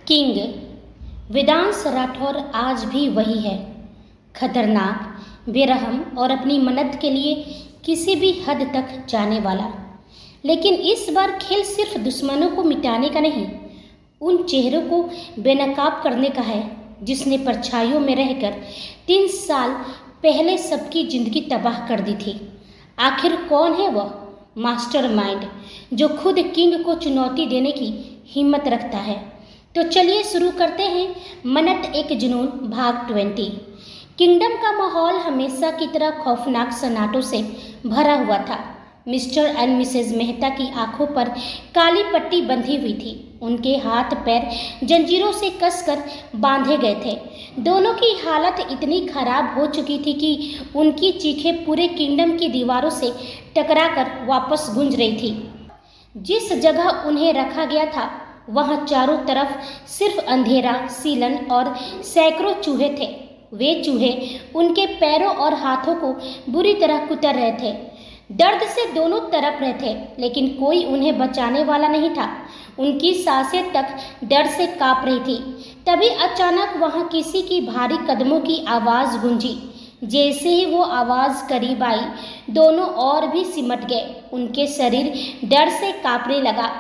King Vedansh Rathore आज भी वही है, खतरनाक, बेरहम और अपनी मन्नत के लिए किसी भी हद तक जाने वाला। लेकिन इस बार खेल सिर्फ दुश्मनों को मिटाने का नहीं, उन चेहरों को बेनकाब करने का है जिसने परछाइयों में रहकर 3 साल पहले सबकी जिंदगी तबाह कर दी थी। आखिर कौन है वह मास्टरमाइंड जो खुद किंग को चुनौती देने की हिम्मत रखता है? तो चलिए शुरू करते हैं मन्नत एक जुनून भाग 20। किंगडम का माहौल हमेशा की तरह खौफनाक सन्नाटों से भरा हुआ था। मिस्टर एंड मिसेज मेहता की आंखों पर काली पट्टी बंधी हुई थी। उनके हाथ पैर जंजीरों से कसकर बांधे गए थे। दोनों की हालत इतनी खराब हो चुकी थी कि उनकी चीखें पूरे किंगडम की दीवारों से टकराकर वापस गूंज रही थी। जिस जगह उन्हें रखा गया था वहां चारों तरफ सिर्फ अंधेरा, सीलन और सैकड़ों चूहे थे। वे चूहे उनके पैरों और हाथों को बुरी तरह कुतर रहे थे। दर्द से दोनों तरफ रहे थे, लेकिन कोई उन्हें बचाने वाला नहीं था। उनकी सांसें तक डर से कांप रही थी। तभी अचानक वहां किसी की भारी कदमों की आवाज गूंजी। जैसे ही वो आवाज करीब आई, दोनों और भी सिमट गए। उनके शरीर डर से कांपने लगा।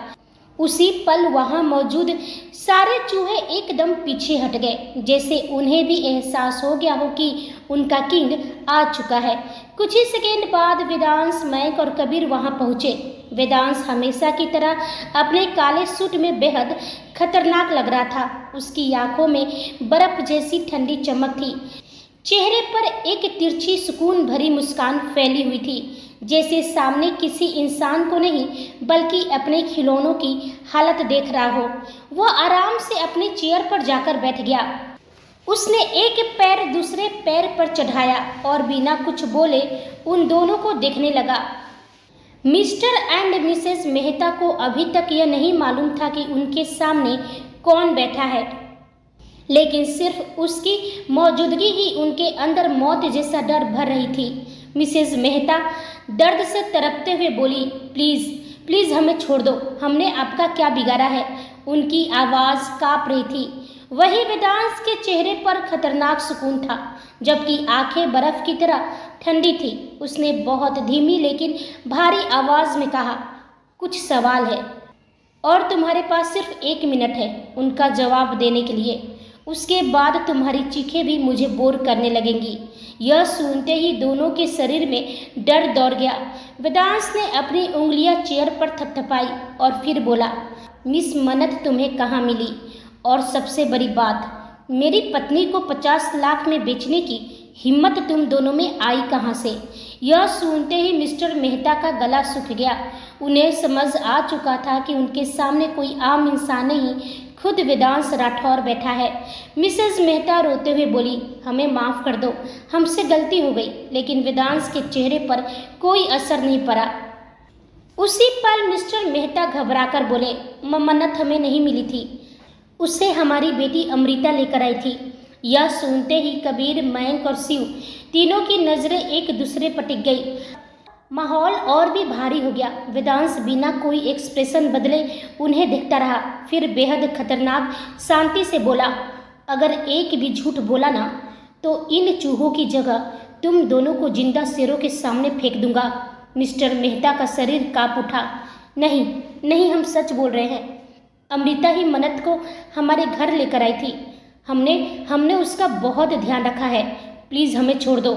उसी पल वहां मौजूद सारे चूहे एकदम पीछे हट गए, जैसे उन्हें भी एहसास हो गया हो कि उनका किंग आ चुका है। कुछ ही सेकेंड बाद वेदांश, मैक और कबीर वहां पहुंचे। वेदांश हमेशा की तरह अपने काले सूट में बेहद खतरनाक लग रहा था। उसकी आंखों में बर्फ जैसी ठंडी चमक थी। चेहरे पर एक तिरछी सुकून भरी मुस्कान फैली हुई थी, जैसे सामने किसी इंसान को नहीं बल्कि अपने खिलौनों की हालत देख रहा हो। वह आराम से अपने चेयर पर जाकर बैठ गया। उसने एक पैर दूसरे पैर पर चढ़ाया और बिना कुछ बोले उन दोनों को देखने लगा। मिस्टर एंड मिसेज मेहता को अभी तक यह नहीं मालूम था कि उनके सामने कौन बैठा है, लेकिन सिर्फ उसकी मौजूदगी ही उनके अंदर मौत जैसा डर भर रही थी। मिसेज मेहता दर्द से तड़पते हुए बोली, प्लीज़ प्लीज़ हमें छोड़ दो, हमने आपका क्या बिगाड़ा है? उनकी आवाज़ कांप रही थी। वही वेदांश के चेहरे पर खतरनाक सुकून था, जबकि आंखें बर्फ की तरह ठंडी थी। उसने बहुत धीमी लेकिन भारी आवाज़ में कहा, कुछ सवाल है और तुम्हारे पास सिर्फ 1 मिनट है उनका जवाब देने के लिए। उसके बाद तुम्हारी चीखें भी मुझे बोर करने लगेंगी। यह सुनते ही दोनों के शरीर में डर दौड़ गया। वेदांश ने अपनी उंगलियां चेयर पर थपथपाई और फिर बोला, मिस मन्नत तुम्हें कहाँ मिली? और सबसे बड़ी बात, मेरी पत्नी को 50 लाख में बेचने की हिम्मत तुम दोनों में आई कहाँ से? यह सुनते ही मिस्टर मेहता का गला सूख गया। उन्हें समझ आ चुका था कि उनके सामने कोई आम इंसान नहीं, खुद वेदांश राठौर बैठा है। मिसेज मेहता रोते हुए बोली, हमें माफ़ कर दो, हमसे गलती हो गई। लेकिन वेदांश के चेहरे पर कोई असर नहीं पड़ा। उसी पल मिस्टर मेहता घबराकर बोले, मन्नत हमें नहीं मिली थी, उसे हमारी बेटी अमृता लेकर आई थी। यह सुनते ही कबीर, मयंक और शिव तीनों की नज़रें एक दूसरे पर टिक गई। माहौल और भी भारी हो गया। वेदांश बिना कोई एक्सप्रेशन बदले उन्हें देखता रहा, फिर बेहद खतरनाक शांति से बोला, अगर एक भी झूठ बोला ना तो इन चूहों की जगह तुम दोनों को जिंदा शेरों के सामने फेंक दूंगा। मिस्टर मेहता का शरीर कांप उठा। नहीं नहीं, हम सच बोल रहे हैं। अमृता ही मन्नत को हमारे घर लेकर आई थी। हमने उसका बहुत ध्यान रखा है। प्लीज़ हमें छोड़ दो।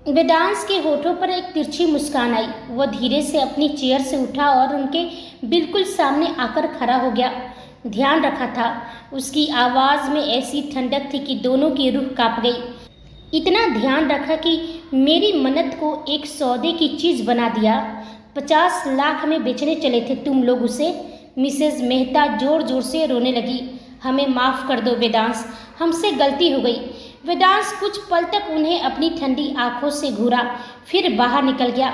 वेदांश के होठों पर एक तिरछी मुस्कान आई। वह धीरे से अपनी चेयर से उठा और उनके बिल्कुल सामने आकर खड़ा हो गया। ध्यान रखा था। उसकी आवाज़ में ऐसी ठंडक थी कि दोनों की रूह कांप गई। इतना ध्यान रखा कि मेरी मन्नत को एक सौदे की चीज़ बना दिया। 50 लाख में बेचने चले थे तुम लोग उसे। मिसेज मेहता जोर जोर से रोने लगी। हमें माफ़ कर दो वेदांश, हमसे गलती हो गई। वेदांश कुछ पल तक उन्हें अपनी ठंडी आंखों से घूरा, फिर बाहर निकल गया।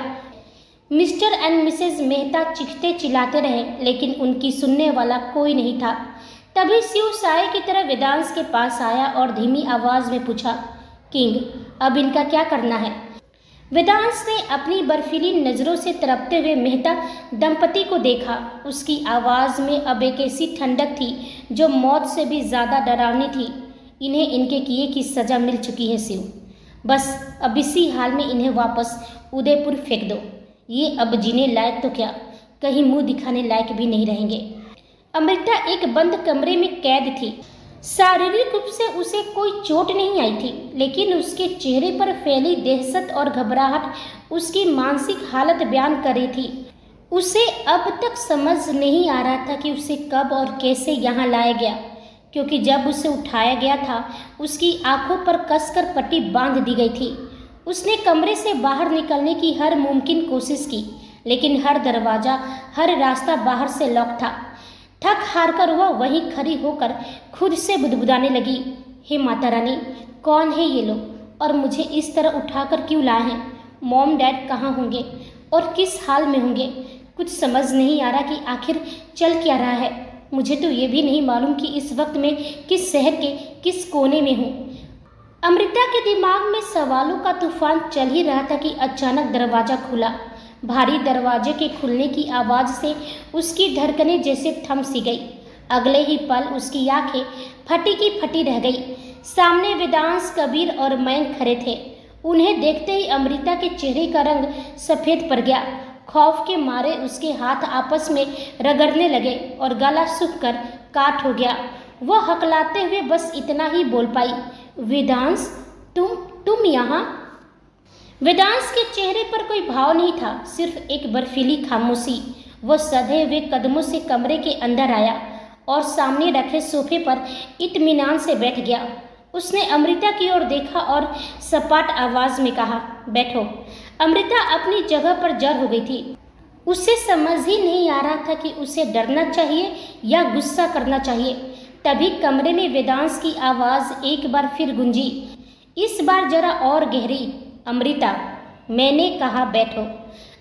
मिस्टर एंड मिसेज मेहता चीखते चिल्लाते रहे, लेकिन उनकी सुनने वाला कोई नहीं था। तभी शिव साए की तरह वेदांश के पास आया और धीमी आवाज़ में पूछा, किंग अब इनका क्या करना है? वेदांश ने अपनी बर्फीली नज़रों से तड़पते हुए मेहता दंपति को देखा। उसकी आवाज़ में अब एक ऐसी ठंडक थी जो मौत से भी ज़्यादा डरावनी थी। इन्हें इनके किए की सज़ा मिल चुकी है शिव। बस अब इसी हाल में इन्हें वापस उदयपुर फेंक दो। ये अब जीने लायक तो क्या, कहीं मुंह दिखाने लायक भी नहीं रहेंगे। अमृता एक बंद कमरे में कैद थी। शारीरिक रूप से उसे कोई चोट नहीं आई थी, लेकिन उसके चेहरे पर फैली दहशत और घबराहट उसकी मानसिक हालत बयान कर रही थी। उसे अब तक समझ नहीं आ रहा था कि उसे कब और कैसे यहाँ लाया गया, क्योंकि जब उसे उठाया गया था उसकी आंखों पर कसकर पट्टी बांध दी गई थी। उसने कमरे से बाहर निकलने की हर मुमकिन कोशिश की, लेकिन हर दरवाज़ा, हर रास्ता बाहर से लॉक था। थक हार कर वह वहीं खड़ी होकर खुद से बुदबुदाने लगी, हे माता रानी, कौन है ये लोग और मुझे इस तरह उठाकर क्यों लाए हैं? मॉम डैड कहाँ होंगे और किस हाल में होंगे? कुछ समझ नहीं आ रहा कि आखिर चल क्या रहा है। मुझे तो ये भी नहीं मालूम कि इस वक्त मैं किस शहर के किस कोने में हूँ। अमृता के दिमाग में सवालों का तूफान चल ही रहा था कि अचानक दरवाज़ा खुला। भारी दरवाजे के खुलने की आवाज़ से उसकी धड़कनें जैसे थम सी गई। अगले ही पल उसकी आंखें फटी की फटी रह गई। सामने वेदांश, कबीर और मयंक खड़े थे। उन्हें देखते ही अमृता के चेहरे का रंग सफ़ेद पड़ गया। खौफ के मारे उसके हाथ आपस में रगड़ने लगे और गला सूख कर काट हो गया। वह हकलाते हुए बस इतना ही बोल पाई, वेदांश, तुम यहाँ? वेदांश के चेहरे पर कोई भाव नहीं था, सिर्फ एक बर्फीली खामोशी। वह सधे हुए कदमों से कमरे के अंदर आया और सामने रखे सोफे पर इत्मीनान से बैठ गया। उसने अमृता की ओर देखा और सपाट आवाज़ में कहा, बैठो। अमृता अपनी जगह पर जड़ हो गई थी। उसे समझ ही नहीं आ रहा था कि उसे डरना चाहिए या गुस्सा करना चाहिए। तभी कमरे में वेदांश की आवाज़ एक बार फिर गूंजी, इस बार जरा और गहरी, अमृता, मैंने कहा बैठो।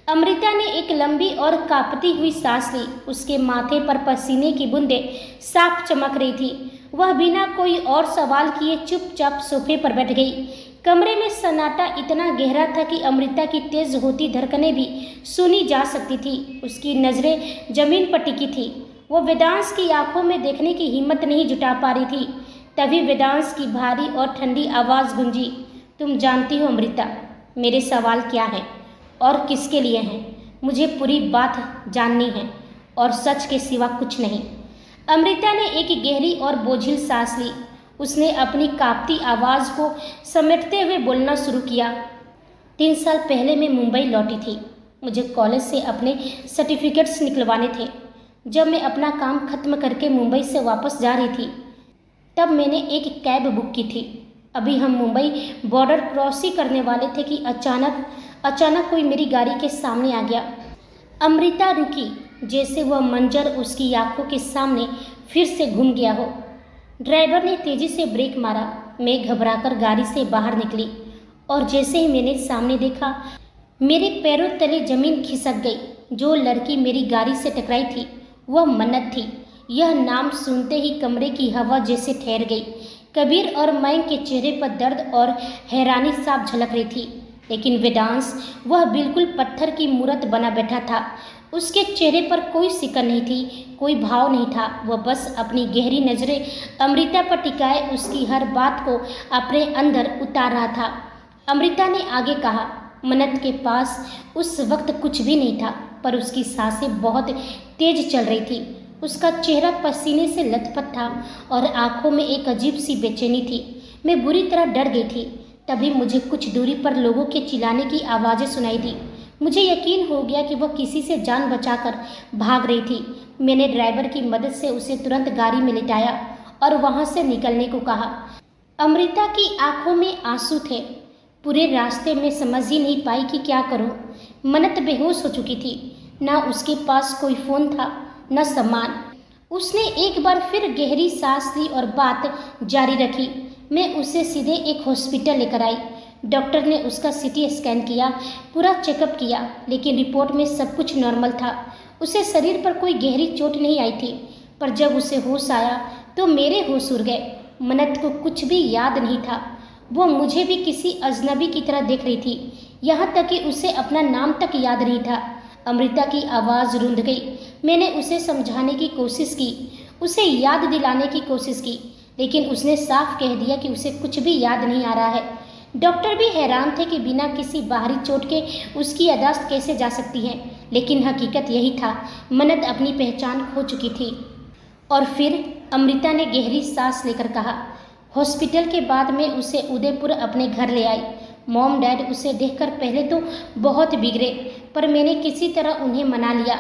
अमृता ने एक लंबी और कांपती हुई सांस ली। उसके माथे पर पसीने की बूंदें साफ चमक रही थी। वह बिना कोई और सवाल किए चुपचाप सोफे पर बैठ गई। कमरे में सन्नाटा इतना गहरा था कि अमृता की तेज होती धड़कनें भी सुनी जा सकती थी। उसकी नज़रें जमीन पर टिकी थी। वो वेदांश की आंखों में देखने की हिम्मत नहीं जुटा पा रही थी। तभी वेदांश की भारी और ठंडी आवाज़ गूंजी, तुम जानती हो अमृता, मेरे सवाल क्या है और किसके लिए हैं? मुझे पूरी बात जाननी है और सच के सिवा कुछ नहीं। अमृता ने एक गहरी और बोझिल सांस ली। उसने अपनी कांपती आवाज़ को समेटते हुए बोलना शुरू किया, 3 साल पहले मैं मुंबई लौटी थी। मुझे कॉलेज से अपने सर्टिफिकेट्स निकलवाने थे। जब मैं अपना काम खत्म करके मुंबई से वापस जा रही थी, तब मैंने एक कैब बुक की थी। अभी हम मुंबई बॉर्डर क्रॉस ही करने वाले थे कि अचानक कोई मेरी गाड़ी के सामने आ गया। अमृता रुकी, जैसे वह मंजर उसकी आंखों के सामने फिर से घूम गया हो। ड्राइवर ने तेजी से ब्रेक मारा। मैं घबराकर गाड़ी से बाहर निकली और जैसे ही मैंने सामने देखा, मेरे पैरों तले जमीन खिसक गई। जो लड़की मेरी गाड़ी से टकराई थी वह मन्नत थी। यह नाम सुनते ही कमरे की हवा जैसे ठहर गई। कबीर और मयंक के चेहरे पर दर्द और हैरानी साफ झलक रही थी, लेकिन वेदांश, वह बिल्कुल पत्थर की मूरत बना बैठा था। उसके चेहरे पर कोई सिकन नहीं थी, कोई भाव नहीं था। वह बस अपनी गहरी नज़रें अमृता पर टिकाए उसकी हर बात को अपने अंदर उतार रहा था। अमृता ने आगे कहा, मन्नत के पास उस वक्त कुछ भी नहीं था, पर उसकी सांसें बहुत तेज चल रही थी। उसका चेहरा पसीने से लथपथ था और आंखों में एक अजीब सी बेचैनी थी। मैं बुरी तरह डर गई थी। तभी मुझे कुछ दूरी पर लोगों के चिल्लाने की आवाज़ें सुनाई दी। मुझे यकीन हो गया कि वह किसी से जान बचाकर भाग रही थी। मैंने ड्राइवर की मदद से उसे तुरंत गाड़ी में लिटाया और वहाँ से निकलने को कहा। अमृता की आंखों में आंसू थे। पूरे रास्ते में समझ ही नहीं पाई कि क्या करूं। मन्नत बेहोश हो चुकी थी। ना उसके पास कोई फ़ोन था, न सामान। उसने एक बार फिर गहरी सांस ली और बात जारी रखी। मैं उसे सीधे एक हॉस्पिटल लेकर आई। डॉक्टर ने उसका सीटी स्कैन किया, पूरा चेकअप किया, लेकिन रिपोर्ट में सब कुछ नॉर्मल था। उसे शरीर पर कोई गहरी चोट नहीं आई थी, पर जब उसे होश आया तो मेरे होश उड़ गए। मन्नत को कुछ भी याद नहीं था। वो मुझे भी किसी अजनबी की तरह देख रही थी। यहाँ तक कि उसे अपना नाम तक याद नहीं था। अमृता की आवाज़ रुंध गई। मैंने उसे समझाने की कोशिश की, उसे याद दिलाने की कोशिश की, लेकिन उसने साफ कह दिया कि उसे कुछ भी याद नहीं आ रहा है। डॉक्टर भी हैरान थे कि बिना किसी बाहरी चोट के उसकी याददाश्त कैसे जा सकती है, लेकिन हकीकत यही था, मन्नत अपनी पहचान खो चुकी थी। और फिर अमृता ने गहरी सांस लेकर कहा, हॉस्पिटल के बाद मैं उसे उदयपुर अपने घर ले आई। मॉम डैड उसे देखकर पहले तो बहुत बिगड़े, पर मैंने किसी तरह उन्हें मना लिया।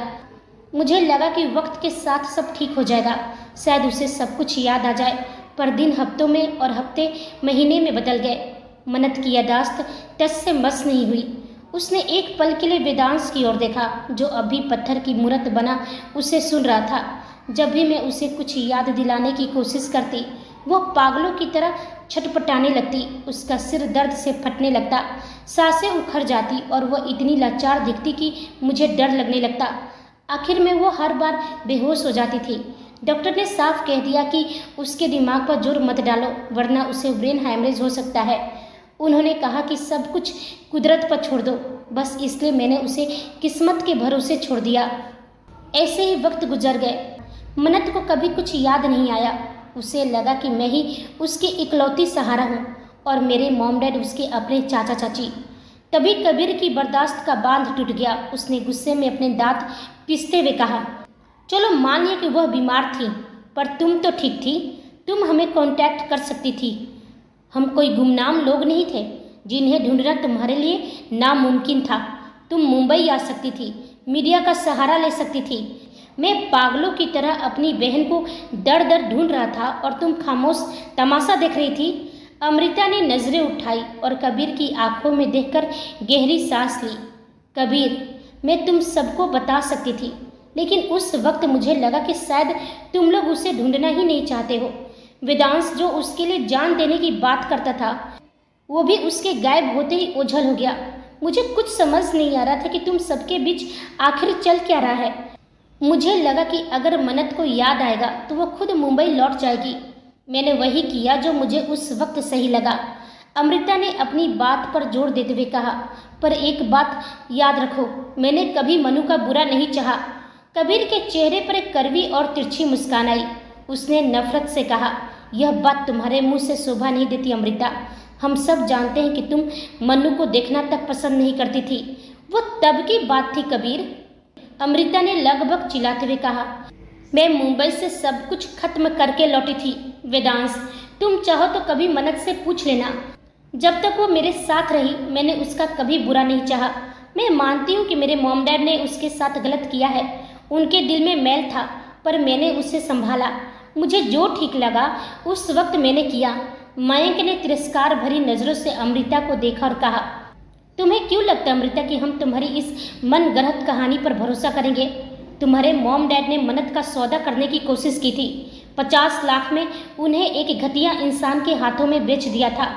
मुझे लगा कि वक्त के साथ सब ठीक हो जाएगा, शायद उसे सब कुछ याद आ जाए। पर दिन हफ्तों में और हफ्ते महीने में बदल गए। मन्नत की याददाश्त टस से मस नहीं हुई। उसने एक पल के लिए वेदांश की ओर देखा, जो अभी पत्थर की मूरत बना उसे सुन रहा था। जब भी मैं उसे कुछ याद दिलाने की कोशिश करती, वो पागलों की तरह छटपटाने लगती। उसका सिर दर्द से फटने लगता, सांसें उखड़ जाती और वह इतनी लाचार दिखती कि मुझे डर लगने लगता। आखिर में वो हर बार बेहोश हो जाती थी। डॉक्टर ने साफ कह दिया कि उसके दिमाग पर जोर मत डालो, वरना उसे ब्रेन हैमरेज हो सकता है। उन्होंने कहा कि सब कुछ कुदरत पर छोड़ दो। बस इसलिए मैंने उसे किस्मत के भरोसे छोड़ दिया। ऐसे ही वक्त गुजर गए। मन्नत को कभी कुछ याद नहीं आया। उसे लगा कि मैं ही उसकी इकलौती सहारा हूँ और मेरे मॉम डैड उसके अपने चाचा चाची। तभी कबीर की बर्दाश्त का बांध टूट गया। उसने गुस्से में अपने दांत पीसते हुए कहा, चलो मानिए कि वह बीमार थी, पर तुम तो ठीक थी। तुम हमें कांटेक्ट कर सकती थी। हम कोई गुमनाम लोग नहीं थे जिन्हें ढूंढना तुम्हारे लिए नामुमकिन था। तुम मुंबई आ सकती थी, मीडिया का सहारा ले सकती थी। मैं पागलों की तरह अपनी बहन को दर दर ढूंढ रहा था और तुम खामोश तमाशा देख रही थी। अमृता ने नजरें उठाई और कबीर की आंखों में देखकर गहरी सांस ली। कबीर, मैं तुम सबको बता सकती थी, लेकिन उस वक्त मुझे लगा कि शायद तुम लोग उसे ढूंढना ही नहीं चाहते हो। वेदांश जो उसके लिए जान देने की बात करता था, वो भी उसके गायब होते ही ओझल हो गया। मुझे कुछ समझ नहीं आ रहा था कि तुम सबके बीच आखिर चल क्या रहा है। मुझे लगा कि अगर मन्नत को याद आएगा तो वो खुद मुंबई लौट जाएगी। मैंने वही किया जो मुझे उस वक्त सही लगा। अमृता ने अपनी बात पर जोर देते हुए कहा, पर एक बात याद रखो, मैंने कभी मनु का बुरा नहीं चाहा। कबीर के चेहरे पर एक कड़वी और तिरछी मुस्कान आई। उसने नफरत से कहा, यह बात तुम्हारे मुंह से शोभा नहीं देती अमृता। हम सब जानते हैं कि तुम मनु को देखना तक पसंद नहीं करती थी। वो तब की बात थी कबीर। अमृता ने लगभग चिल्लाते हुए कहा, मैं मुंबई से सब कुछ खत्म करके लौटी थी। वेदांश, तुम चाहो तो कभी मन्नत से पूछ लेना। जब तक वो मेरे साथ रही, मैंने उसका कभी बुरा नहीं चाहा। मैं मानती हूँ कि मेरे मॉम डैड ने उसके साथ गलत किया है। उनके दिल में मैल था, पर मैंने उसे संभाला। मुझे जो ठीक लगा उस वक्त मैंने किया। मयंक ने तिरस्कार भरी नजरों से अमृता को देखा और कहा, तुम्हें क्यों लगता अमृता कि हम तुम्हारी इस मनगढ़ंत कहानी पर भरोसा करेंगे? तुम्हारे मॉम डैड ने मन्नत का सौदा करने की कोशिश की थी। 50 लाख में उन्हें एक घटिया इंसान के हाथों में बेच दिया था,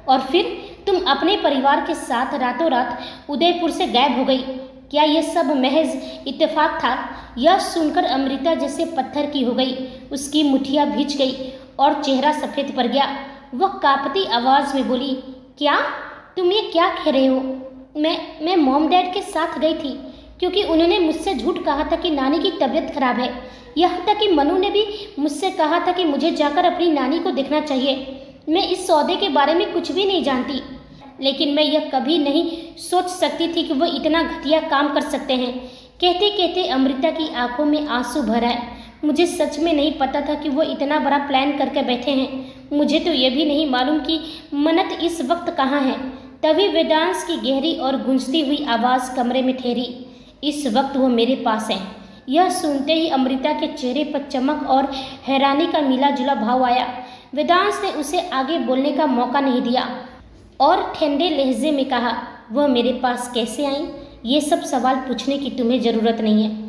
और फिर तुम अपने परिवार के साथ रातों रात उदयपुर से गायब हो गई। क्या यह सब महज इत्तेफाक था? यह सुनकर अमृता जैसे पत्थर की हो गई। उसकी मुठिया भींच गई और चेहरा सफ़ेद पड़ गया। वह कांपती आवाज़ में बोली, क्या तुम ये क्या कह रहे हो? मैं मॉम डैड के साथ गई थी क्योंकि उन्होंने मुझसे झूठ कहा था कि नानी की तबीयत खराब है। यहाँ तक कि मनु ने भी मुझसे कहा था कि मुझे जाकर अपनी नानी को देखना चाहिए। मैं इस सौदे के बारे में कुछ भी नहीं जानती, लेकिन मैं यह कभी नहीं सोच सकती थी कि वो इतना घटिया काम कर सकते हैं। कहते कहते अमृता की आंखों में आंसू भर आए। मुझे सच में नहीं पता था कि वो इतना बड़ा प्लान करके बैठे हैं। मुझे तो यह भी नहीं मालूम कि मन्नत इस वक्त कहाँ है। तभी वेदांश की गहरी और गूंजती हुई आवाज़ कमरे में ठहरी, इस वक्त वो मेरे पास है। यह सुनते ही अमृता के चेहरे पर चमक और हैरानी का मिला जुला भाव आया। वेदांश ने उसे आगे बोलने का मौका नहीं दिया और ठंडे लहजे में कहा, वह मेरे पास कैसे आई? ये सब सवाल पूछने की तुम्हें ज़रूरत नहीं है।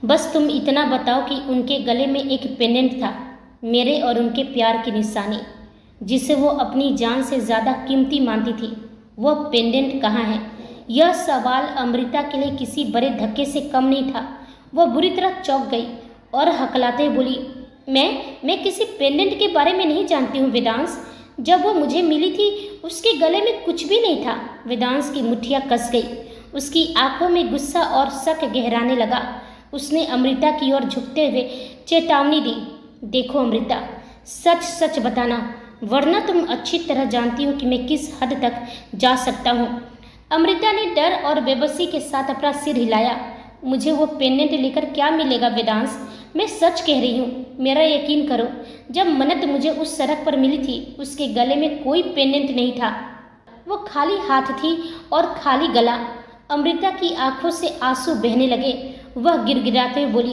बस तुम इतना बताओ कि उनके गले में एक पेंडेंट था, मेरे और उनके प्यार की निशानी, जिसे वो अपनी जान से ज़्यादा कीमती मानती थी। वह पेंडेंट कहाँ है? यह सवाल अमृता के लिए किसी बड़े धक्के से कम नहीं था। वह बुरी तरह चौंक गई और हकलाते बोली, मैं किसी पेंडेंट के बारे में नहीं जानती हूँ वेदांश। जब वो मुझे मिली थी उसके गले में कुछ भी नहीं था। वेदांश की मुट्ठियाँ कस गई। उसकी आंखों में गुस्सा और शक गहराने लगा। उसने अमृता की ओर झुकते हुए चेतावनी दी, देखो अमृता, सच सच बताना, वरना तुम अच्छी तरह जानती हो कि मैं किस हद तक जा सकता हूँ। अमृता ने डर और बेबसी के साथ अपना सिर हिलाया। मुझे वो पेंडेंट लेकर क्या मिलेगा वेदांश, मैं सच कह रही हूँ, मेरा यकीन करो। जब मन्नत मुझे उस सड़क पर मिली थी उसके गले में कोई पेंडेंट नहीं था, वो खाली हाथ थी और खाली गला। अमृता की आंखों से आंसू बहने लगे। वह गिड़गिड़ाते हुए बोली,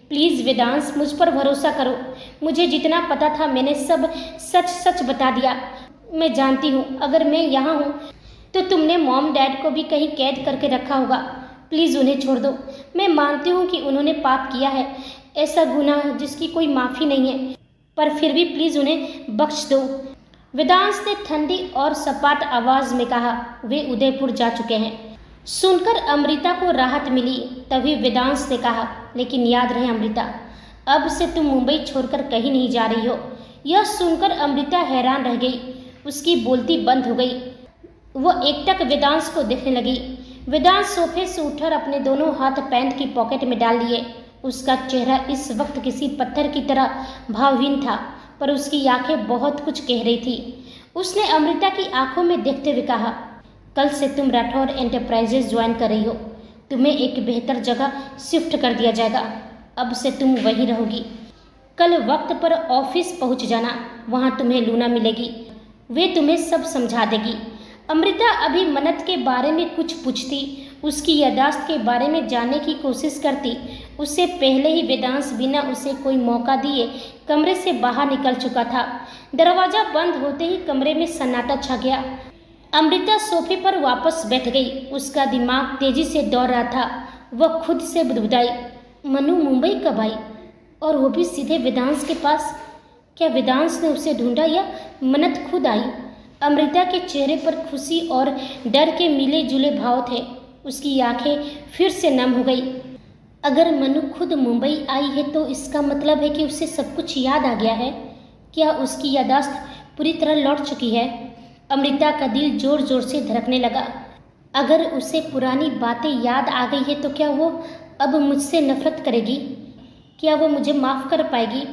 प्लीज़ वेदांश, मुझ पर भरोसा करो। मुझे जितना पता था मैंने सब सच सच बता दिया। मैं जानती हूँ अगर मैं यहाँ हूँ तो तुमने मॉम डैड को भी कहीं कैद करके रखा होगा। प्लीज़ उन्हें छोड़ दो। मैं मानती हूँ कि उन्होंने पाप किया है, ऐसा गुनाह जिसकी कोई माफ़ी नहीं है, पर फिर भी प्लीज़ उन्हें बख्श दो। वेदांश ने ठंडी और सपाट आवाज़ में कहा, वे उदयपुर जा चुके हैं। सुनकर अमृता को राहत मिली। तभी वेदांश ने कहा, लेकिन याद रहे अमृता, अब से तुम मुंबई छोड़कर कहीं नहीं जा रही हो। यह सुनकर अमृता हैरान रह गई। उसकी बोलती बंद हो गई। वह एकटक वेदांश को देखने लगी। वेदांश सोफे से उठकर अपने दोनों हाथ पैंट की पॉकेट में डाल लिए। उसका चेहरा इस वक्त किसी पत्थर की तरह भावहीन था, पर उसकी आंखें बहुत कुछ कह रही थी। उसने अमृता की आंखों में देखते हुए कहा, कल से तुम राठौर एंटरप्राइजेज ज्वाइन कर रही हो। तुम्हें एक बेहतर जगह शिफ्ट कर दिया जाएगा। अब से तुम वहीं रहोगी। कल वक्त पर ऑफिस पहुंच जाना, वहां तुम्हें लूना मिलेगी, वे तुम्हें सब समझा देगी। अमृता अभी मन्नत के बारे में कुछ पूछती, उसकी यादाश्त के बारे में जानने की कोशिश करती, उससे पहले ही वेदांश बिना उसे कोई मौका दिए कमरे से बाहर निकल चुका था। दरवाज़ा बंद होते ही कमरे में सन्नाटा छा गया। अमृता सोफे पर वापस बैठ गई। उसका दिमाग तेजी से दौड़ रहा था। वह खुद से बुदबुदाई, मनु मुंबई कब आई, और वो भी सीधे वेदांश के पास। क्या वेदांश ने उसे ढूंढा या मन्नत खुद आई? अमृता के चेहरे पर खुशी और डर के मिले जुले भाव थे। उसकी आंखें फिर से नम हो गई। अगर मनु खुद मुंबई आई है तो इसका मतलब है कि उसे सब कुछ याद आ गया है। क्या उसकी यादाश्त पूरी तरह लौट चुकी है? अमृता का दिल जोर जोर से धड़कने लगा। अगर उसे पुरानी बातें याद आ गई है तो क्या वो अब मुझसे नफरत करेगी? क्या वो मुझे माफ़ कर पाएगी?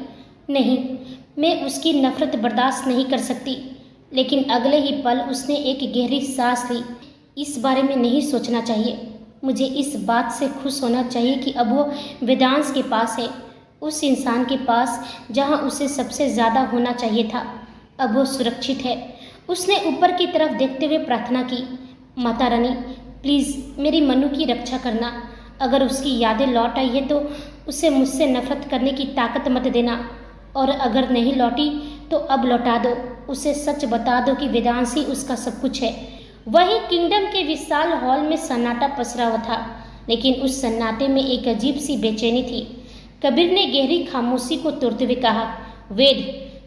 नहीं, मैं उसकी नफरत बर्दाश्त नहीं कर सकती। लेकिन अगले ही पल उसने एक गहरी सांस ली। इस बारे में नहीं सोचना चाहिए। मुझे इस बात से खुश होना चाहिए कि अब वो वेदांश के पास है, उस इंसान के पास जहाँ उसे सबसे ज़्यादा होना चाहिए था। अब वो सुरक्षित है। उसने ऊपर की तरफ देखते हुए प्रार्थना की, माता रानी, प्लीज़ मेरी मनु की रक्षा करना। अगर उसकी यादें लौट आई है तो उसे मुझसे नफरत करने की ताकत मत देना, और अगर नहीं लौटी तो अब लौटा दो। उसे सच बता दो कि वेदांश ही उसका सब कुछ है। वही किंगडम के विशाल हॉल में सन्नाटा पसरा हुआ था, लेकिन उस सन्नाटे में एक अजीब सी बेचैनी थी। कबीर ने गहरी खामोशी को तोड़ते हुए कहा, वेद,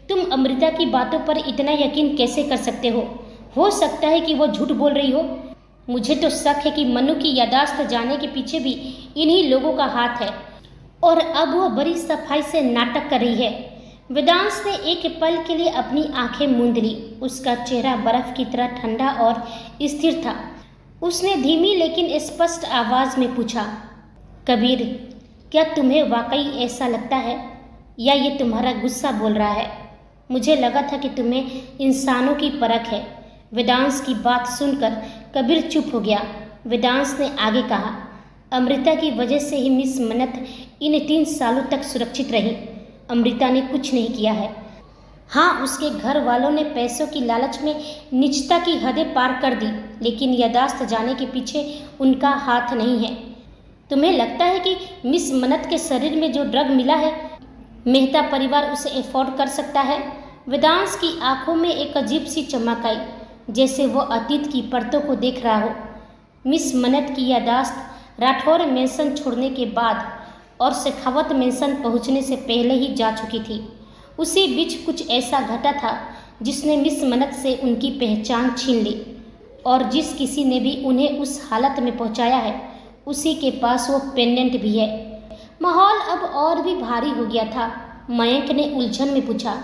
तुम अमृता की बातों पर इतना यकीन कैसे कर सकते हो? हो सकता है कि वो झूठ बोल रही हो। मुझे तो शक है कि मनु की यादाश्त जाने के पीछे भी इन्हीं लोगों का हाथ है, और अब वो बड़ी सफाई से नाटक कर रही है। वेदांश ने एक पल के लिए अपनी आंखें मूंद ली। उसका चेहरा बर्फ की तरह ठंडा और स्थिर था। उसने धीमी लेकिन स्पष्ट आवाज में पूछा, कबीर, क्या तुम्हें वाकई ऐसा लगता है या ये तुम्हारा गुस्सा बोल रहा है? मुझे लगा था कि तुम्हें इंसानों की परख है। वेदांश की बात सुनकर कबीर चुप हो गया। वेदांश ने आगे कहा, अमृता की वजह से ही मिस मन्नत इन 3 सालों तक सुरक्षित रही। अमृता ने कुछ नहीं किया है। हाँ, उसके घर वालों ने पैसों की लालच में नीचता की हदें पार कर दी, लेकिन यादाश्त जाने के पीछे उनका हाथ नहीं है। तुम्हें लगता है कि मिस मन्नत के शरीर में जो ड्रग मिला है, मेहता परिवार उसे अफोर्ड कर सकता है? वेदांश की आंखों में एक अजीब सी चमक आई, जैसे वो अतीत की परतों को देख रहा हो। मिस मन्नत की यादाश्त राठौर मेंशन छोड़ने के बाद और शेखावत मेंशन पहुंचने से पहले ही जा चुकी थी। उसी बीच कुछ ऐसा घटा था जिसने मिस मन्नत से उनकी पहचान छीन ली, और जिस किसी ने भी उन्हें उस हालत में पहुंचाया है, उसी के पास वो पेंडेंट भी है। माहौल अब और भी भारी हो गया था। मयंक ने उलझन में पूछा,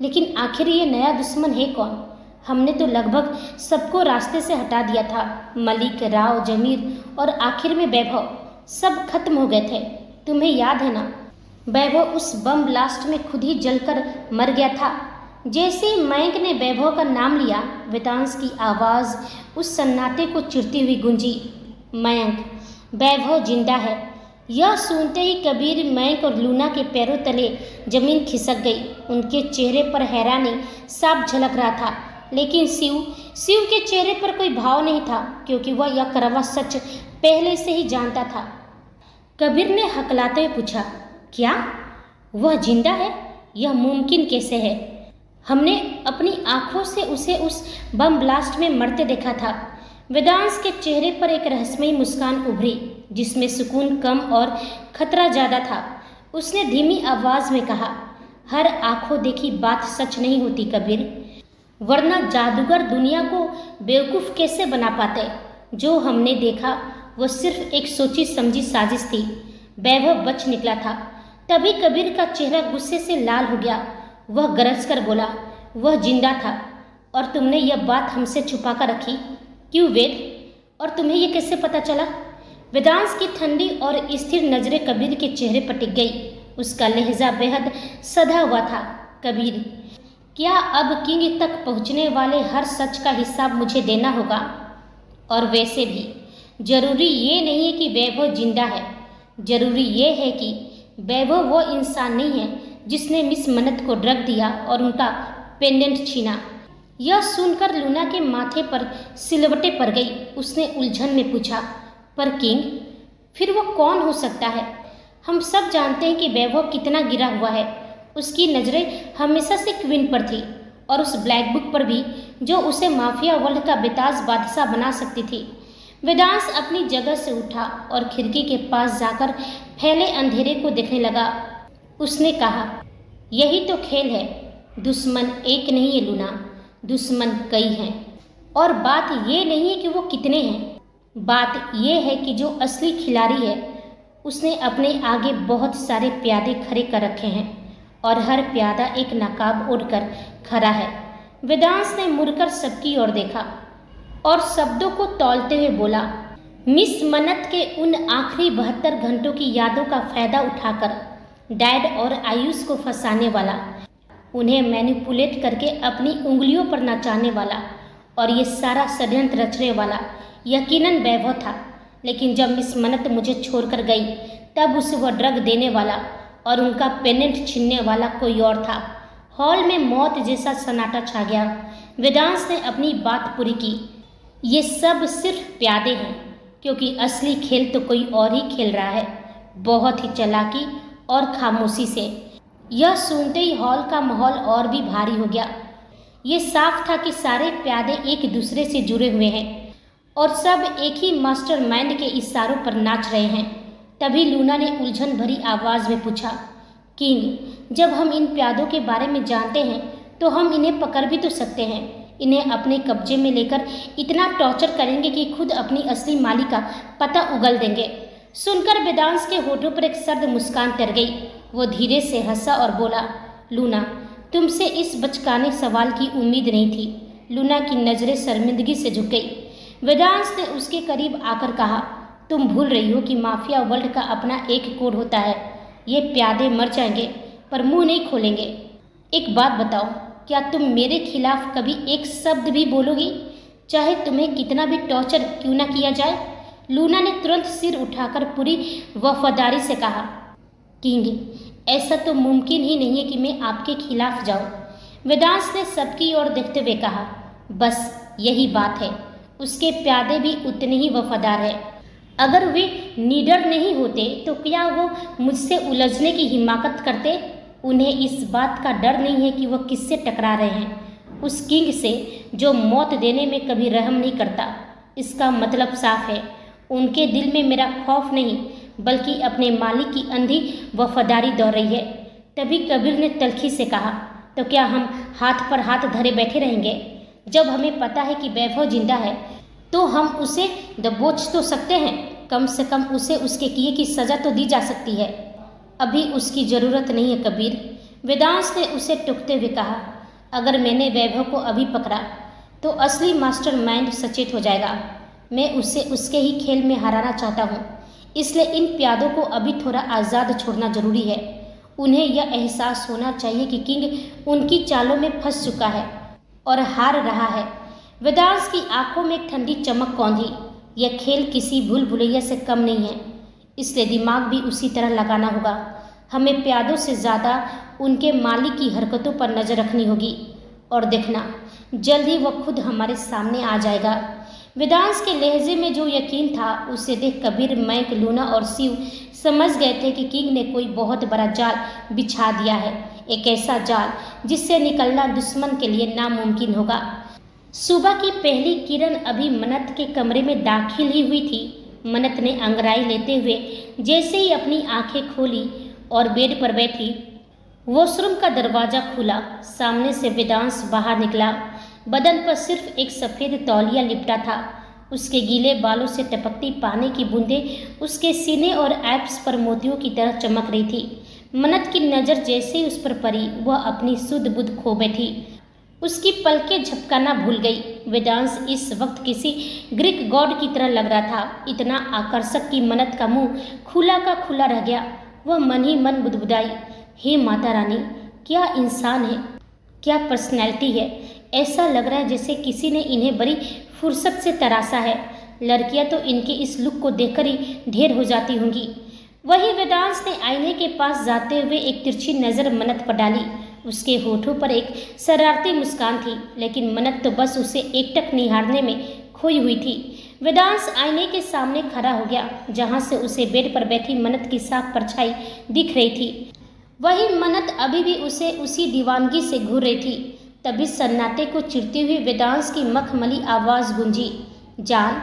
लेकिन आखिर ये नया दुश्मन है कौन? हमने तो लगभग सबको रास्ते से हटा दिया था। मलिक, राव, जमीर और आखिर में वैभव, सब खत्म हो गए थे। तुम्हें याद है ना, वैभव उस बम ब्लास्ट में खुद ही जलकर मर गया था। जैसे ही मयंक ने वैभव का नाम लिया, वेदांश की आवाज़ उस सन्नाटे को चिरती हुई गूंजी। मयंक, वैभव जिंदा है। यह सुनते ही कबीर, मयंक और लूना के पैरों तले जमीन खिसक गई। उनके चेहरे पर हैरानी साफ झलक रहा था, लेकिन शिव के चेहरे पर कोई भाव नहीं था, क्योंकि वह यह कड़वा सच पहले से ही जानता था। कबीर ने हकलाते हुए पूछा, क्या वह जिंदा है? यह मुमकिन कैसे है? हमने अपनी आंखों से उसे उस बम ब्लास्ट में मरते देखा था। वेदांश के चेहरे पर एक रहस्यमयी मुस्कान उभरी, जिसमें सुकून कम और खतरा ज़्यादा था। उसने धीमी आवाज़ में कहा, हर आंखों देखी बात सच नहीं होती कबीर, वरना जादूगर दुनिया को बेवकूफ़ कैसे बना पाते? जो हमने देखा वो सिर्फ एक सोची समझी साजिश थी। वैभव बच निकला था। तभी कबीर का चेहरा गुस्से से लाल हो गया। वह गरज कर बोला, वह जिंदा था और तुमने यह बात हमसे छुपा कर रखी। क्यों वेद? और तुम्हें यह कैसे पता चला? वेदांश की ठंडी और स्थिर नजरें कबीर के चेहरे पर टिक गई। उसका लहजा बेहद सधा हुआ था। कबीर, क्या अब किंग तक पहुंचने वाले हर सच का हिसाब मुझे देना होगा? और वैसे भी जरूरी ये नहीं है कि वैभव जिंदा है। जरूरी ये है कि वैभव वो इंसान नहीं है जिसने मिस मन्नत को ड्रग दिया और उनका पेंडेंट छीना। यह सुनकर लूना के माथे पर सिलवटें पड़ गई। उसने उलझन में पूछा, पर किंग, फिर वो कौन हो सकता है? हम सब जानते हैं कि वैभव कितना गिरा हुआ है। उसकी नज़रें हमेशा से क्वीन पर थी और उस ब्लैक बुक पर भी, जो उसे माफिया वर्ल्ड का बेताज बादशाह बना सकती थी। वेदांश अपनी जगह से उठा और खिड़की के पास जाकर फैले अंधेरे को देखने लगा। उसने कहा, यही तो खेल है। दुश्मन एक नहीं है लूना, दुश्मन कई हैं। और बात ये नहीं है कि वो कितने हैं, बात ये है कि जो असली खिलाड़ी है उसने अपने आगे बहुत सारे प्यादे खड़े कर रखे हैं और हर प्यादा एक नकाब ओढ़कर खड़ा है। वेदांश ने मुड़कर सबकी ओर देखा और शब्दों को तौलते हुए बोला, मिस मन्नत के उन आखिरी 72 घंटों की यादों का फायदा उठाकर डैड और आयुष को फंसाने वाला, उन्हें मैनिपुलेट करके अपनी उंगलियों पर नचाने वाला और ये सारा षड्यंत्र रचने वाला यकीनन वैभव था। लेकिन जब मिस मन्नत मुझे छोड़कर गई, तब उसे वह ड्रग देने वाला और उनका पेनेंट छीनने वाला कोई और था। हॉल में मौत जैसा सन्नाटा छा गया। वेदांश ने अपनी बात पूरी की, ये सब सिर्फ प्यादे हैं, क्योंकि असली खेल तो कोई और ही खेल रहा है, बहुत ही चालाकी और खामोशी से। यह सुनते ही हॉल का माहौल और भी भारी हो गया। ये साफ था कि सारे प्यादे एक दूसरे से जुड़े हुए हैं और सब एक ही मास्टरमाइंड के इशारों पर नाच रहे हैं। तभी लूना ने उलझन भरी आवाज़ में पूछा, किंग, जब हम इन प्यादों के बारे में जानते हैं तो हम इन्हें पकड़ भी तो सकते हैं। इन्हें अपने कब्जे में लेकर इतना टॉर्चर करेंगे कि खुद अपनी असली मालिक का पता उगल देंगे। सुनकर वेदांश के होठों पर एक सर्द मुस्कान तर गई। वो धीरे से हंसा और बोला, लूना, तुमसे इस बचकाने सवाल की उम्मीद नहीं थी। लूना की नज़रें शर्मिंदगी से झुक गई। वेदांश ने उसके करीब आकर कहा, तुम भूल रही हो कि माफिया वर्ल्ड का अपना एक कोड होता है। ये प्यादे मर जाएंगे पर मुंह नहीं खोलेंगे। एक बात बताओ, क्या तुम मेरे खिलाफ कभी एक शब्द भी बोलोगी, चाहे तुम्हें कितना भी टॉर्चर क्यों ना किया जाए? लूना ने तुरंत सिर उठाकर पूरी वफादारी से कहा, किंग, ऐसा तो मुमकिन ही नहीं है कि मैं आपके खिलाफ जाऊं। वेदांश ने सबकी ओर देखते हुए कहा, बस यही बात है। उसके प्यादे भी उतने ही वफादार है। अगर वे निडर नहीं होते तो क्या वो मुझसे उलझने की हिम्मत करते? उन्हें इस बात का डर नहीं है कि वह किससे टकरा रहे हैं, उस किंग से जो मौत देने में कभी रहम नहीं करता। इसका मतलब साफ है, उनके दिल में मेरा खौफ नहीं बल्कि अपने मालिक की अंधी वफादारी दौड़ रही है। तभी कबीर ने तल्खी से कहा, तो क्या हम हाथ पर हाथ धरे बैठे रहेंगे? जब हमें पता है कि वैभव जिंदा है तो हम उसे दबोच तो सकते हैं, कम से कम उसे उसके किए की सज़ा तो दी जा सकती है। अभी उसकी ज़रूरत नहीं है कबीर। वेदांश ने उसे टोकते हुए कहा, अगर मैंने वैभव को अभी पकड़ा तो असली मास्टरमाइंड सचेत हो जाएगा। मैं उसे उसके ही खेल में हराना चाहता हूँ, इसलिए इन प्यादों को अभी थोड़ा आज़ाद छोड़ना जरूरी है। उन्हें यह एहसास होना चाहिए कि किंग उनकी चालों में फंस चुका है और हार रहा है। वेदांश की आंखों में एक ठंडी चमक कौंधी। यह खेल किसी भूल भुलैया से कम नहीं है, इसलिए दिमाग भी उसी तरह लगाना होगा। हमें प्यादों से ज़्यादा उनके मालिक की हरकतों पर नज़र रखनी होगी, और देखना जल्द ही वह खुद हमारे सामने आ जाएगा। वेदांश के लहजे में जो यकीन था, उसे देख कबीर, मैक, लूना और शिव समझ गए थे कि किंग ने कोई बहुत बड़ा जाल बिछा दिया है, एक ऐसा जाल जिससे निकलना दुश्मन के लिए नामुमकिन होगा। सुबह की पहली किरण अभी मन्नत के कमरे में दाखिल ही हुई थी। मन्नत ने अंगड़ाई लेते हुए जैसे ही अपनी आंखें खोली और बेड पर बैठी, वॉशरूम का दरवाजा खुला। सामने से वेदांश बाहर निकला। बदन पर सिर्फ एक सफ़ेद तौलिया लिपटा था। उसके गीले बालों से टपकती पानी की बूंदें उसके सीने और एब्स पर मोतियों की तरह चमक रही थी। मन्नत की नज़र जैसे ही उस पर पड़ी, वह अपनी सुध बुध खो बैठी। उसकी पलकें झपकाना भूल गई। वेदांश इस वक्त किसी ग्रीक गॉड की तरह लग रहा था, इतना आकर्षक कि मन्नत का मुंह खुला का खुला रह गया। वह मन ही मन बुदबुदाई, हे माता रानी, क्या इंसान है, क्या पर्सनैलिटी है। ऐसा लग रहा है जैसे किसी ने इन्हें बड़ी फुर्सत से तराशा है। लड़कियां तो इनके इस लुक को देखकर ही ढेर हो जाती होंगी। वही वेदांश ने आईने के पास जाते हुए एक तिरछी नज़र मन्नत पर डाली। उसके होठों पर एक शरारती मुस्कान थी, लेकिन मन्नत तो बस उसे एकटक निहारने में खोई हुई थी। वेदांश आईने के सामने खड़ा हो गया, जहाँ से उसे बेड पर बैठी मन्नत की साफ परछाई दिख रही थी। वही मन्नत अभी भी उसे उसी दीवानगी से घूर रही थी। तभी सन्नाटे को चिरते हुए वेदांश की मखमली आवाज़ गूंजी, जान,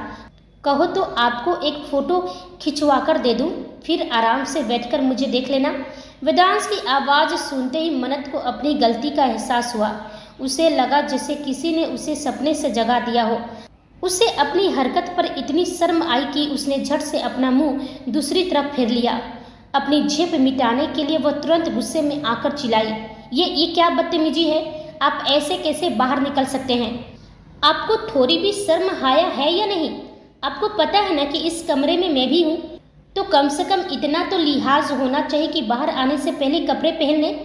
कहो तो आपको एक फ़ोटो खिंचवा कर दे दूँ, फिर आराम से बैठकर मुझे देख लेना। वेदांश की आवाज़ सुनते ही मन्नत को अपनी गलती का एहसास हुआ। उसे लगा जैसे किसी ने उसे सपने से जगा दिया हो। उसे अपनी हरकत पर इतनी शर्म आई कि उसने झट से अपना मुंह दूसरी तरफ फेर लिया। अपनी झेप मिटाने के लिए वह तुरंत गुस्से में आकर चिल्लाई, ये क्या बदतमीजी है? आप ऐसे कैसे बाहर निकल सकते हैं? आपको थोड़ी भी शर्म हाया है या नहीं? आपको पता है ना कि इस कमरे में मैं भी हूँ, तो कम से कम इतना तो लिहाज होना चाहिए कि बाहर आने से पहले कपड़े पहन लें।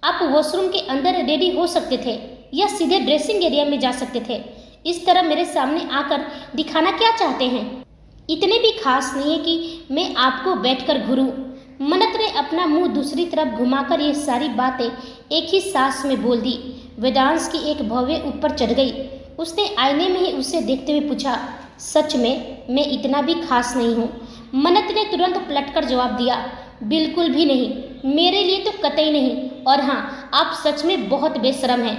आप वॉशरूम के अंदर रेडी हो सकते थे या सीधे ड्रेसिंग एरिया में जा सकते थे। इस तरह मेरे सामने आकर दिखाना क्या चाहते हैं? इतने भी खास नहीं है कि मैं आपको बैठकर घूरूं। मन्नत ने अपना मुंह दूसरी तरफ घुमाकर ये सारी बातें एक ही सांस में बोल दी। वेदांश की एक भौवें ऊपर चढ़ गई। उसने आईने में ही उसे देखते हुए पूछा, सच में मैं इतना भी खास नहीं हूँ? मन्नत ने तुरंत पलटकर जवाब दिया, बिल्कुल भी नहीं, मेरे लिए तो कतई नहीं, और हाँ, आप सच में बहुत बेशरम हैं।